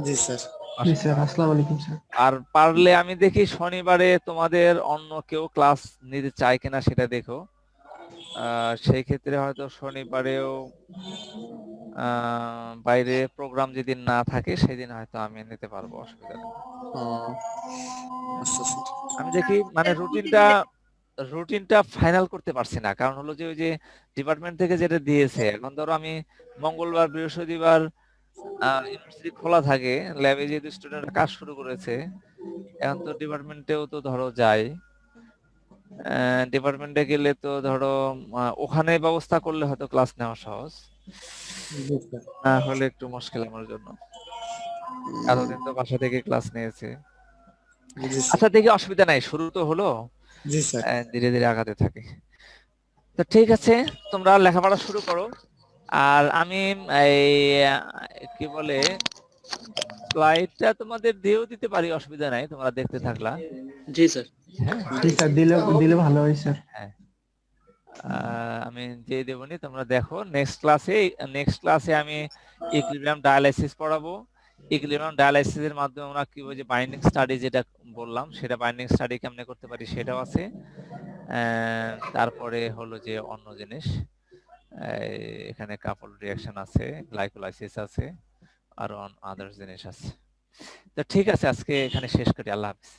জি স্যার। জি স্যার, আসসালামু আলাইকুম স্যার। আর পারলে আমি দেখি শনিবারে তোমাদের অন্য কেউ ক্লাস নিতে চায় কিনা সেটা দেখো। সেই ক্ষেত্রে হয়তো শনিবারেও বাইরে প্রোগ্রাম যেদিন না থাকে সেদিন হয়তো আমি নিতে পারবো, অসুবিধা নেই। ও আচ্ছা স্যার। আমি দেখি মানে রুটিনটা ফাইনাল করতে পারছি না, কারণ হলো যে ওই যে ডিপার্টমেন্ট থেকে যেটা দিয়েছে, এখন ধরো আমি মঙ্গলবার বৃহস্পতিবার ইউনিভার্সিটি খোলা থাকে, ল্যাবে যেহেতু স্টুডেন্টরা কাজ শুরু করেছে, এখন তো ডিপার্টমেন্টেও তো ধরো যাই, ডিপার্টমেন্টে গেলে তো ধরো ওখানে ব্যবস্থা করলে হয়তো ক্লাস নেওয়া সহজ, জি স্যার। না হলে একটু মুশকিল আমার জন্য। এতদিন তো বাসা থেকে ক্লাস নিয়েছে। জি স্যার। আচ্ছা দেখি, অসুবিধা নাই, শুরু তো হলো, জি স্যার। ধীরে ধীরে আগাতে থাকে। তো ঠিক আছে, তোমরা লেখাপড়া শুরু করো। আর আমি এই কি বলে স্লাইডটা তোমাদের দিয়েও দিতে পারি, অসুবিধা নাই, তোমরা দেখতে থাকলা। জি স্যার। হ্যাঁ জি স্যার, দিলে ভালো হয় স্যার। হ্যাঁ, আমি দিয়ে দেবনি, তোমরা দেখো। নেক্সট ক্লাসে আমি ইকুইলিব্রিয়াম ডায়ালাইসিস পড়াবো। ইকুইলিব্রিয়াম ডায়ালাইসিসের মাধ্যমে আমরা কিভাবে যে বাইন্ডিং স্টাডি যেটা বললাম, সেটা বাইন্ডিং স্টাডি কেমনে করতে পারি সেটাও আছে। তারপরে হলো যে অন্য জিনিস, এখানে কাপল রিঅ্যাকশন আছে, গ্লাইকোলাইসিস আছে, আর আদার জিনিস আছে। তো ঠিক আছে, আজকে এখানে শেষ করি। আল্লাহ হাফেজ।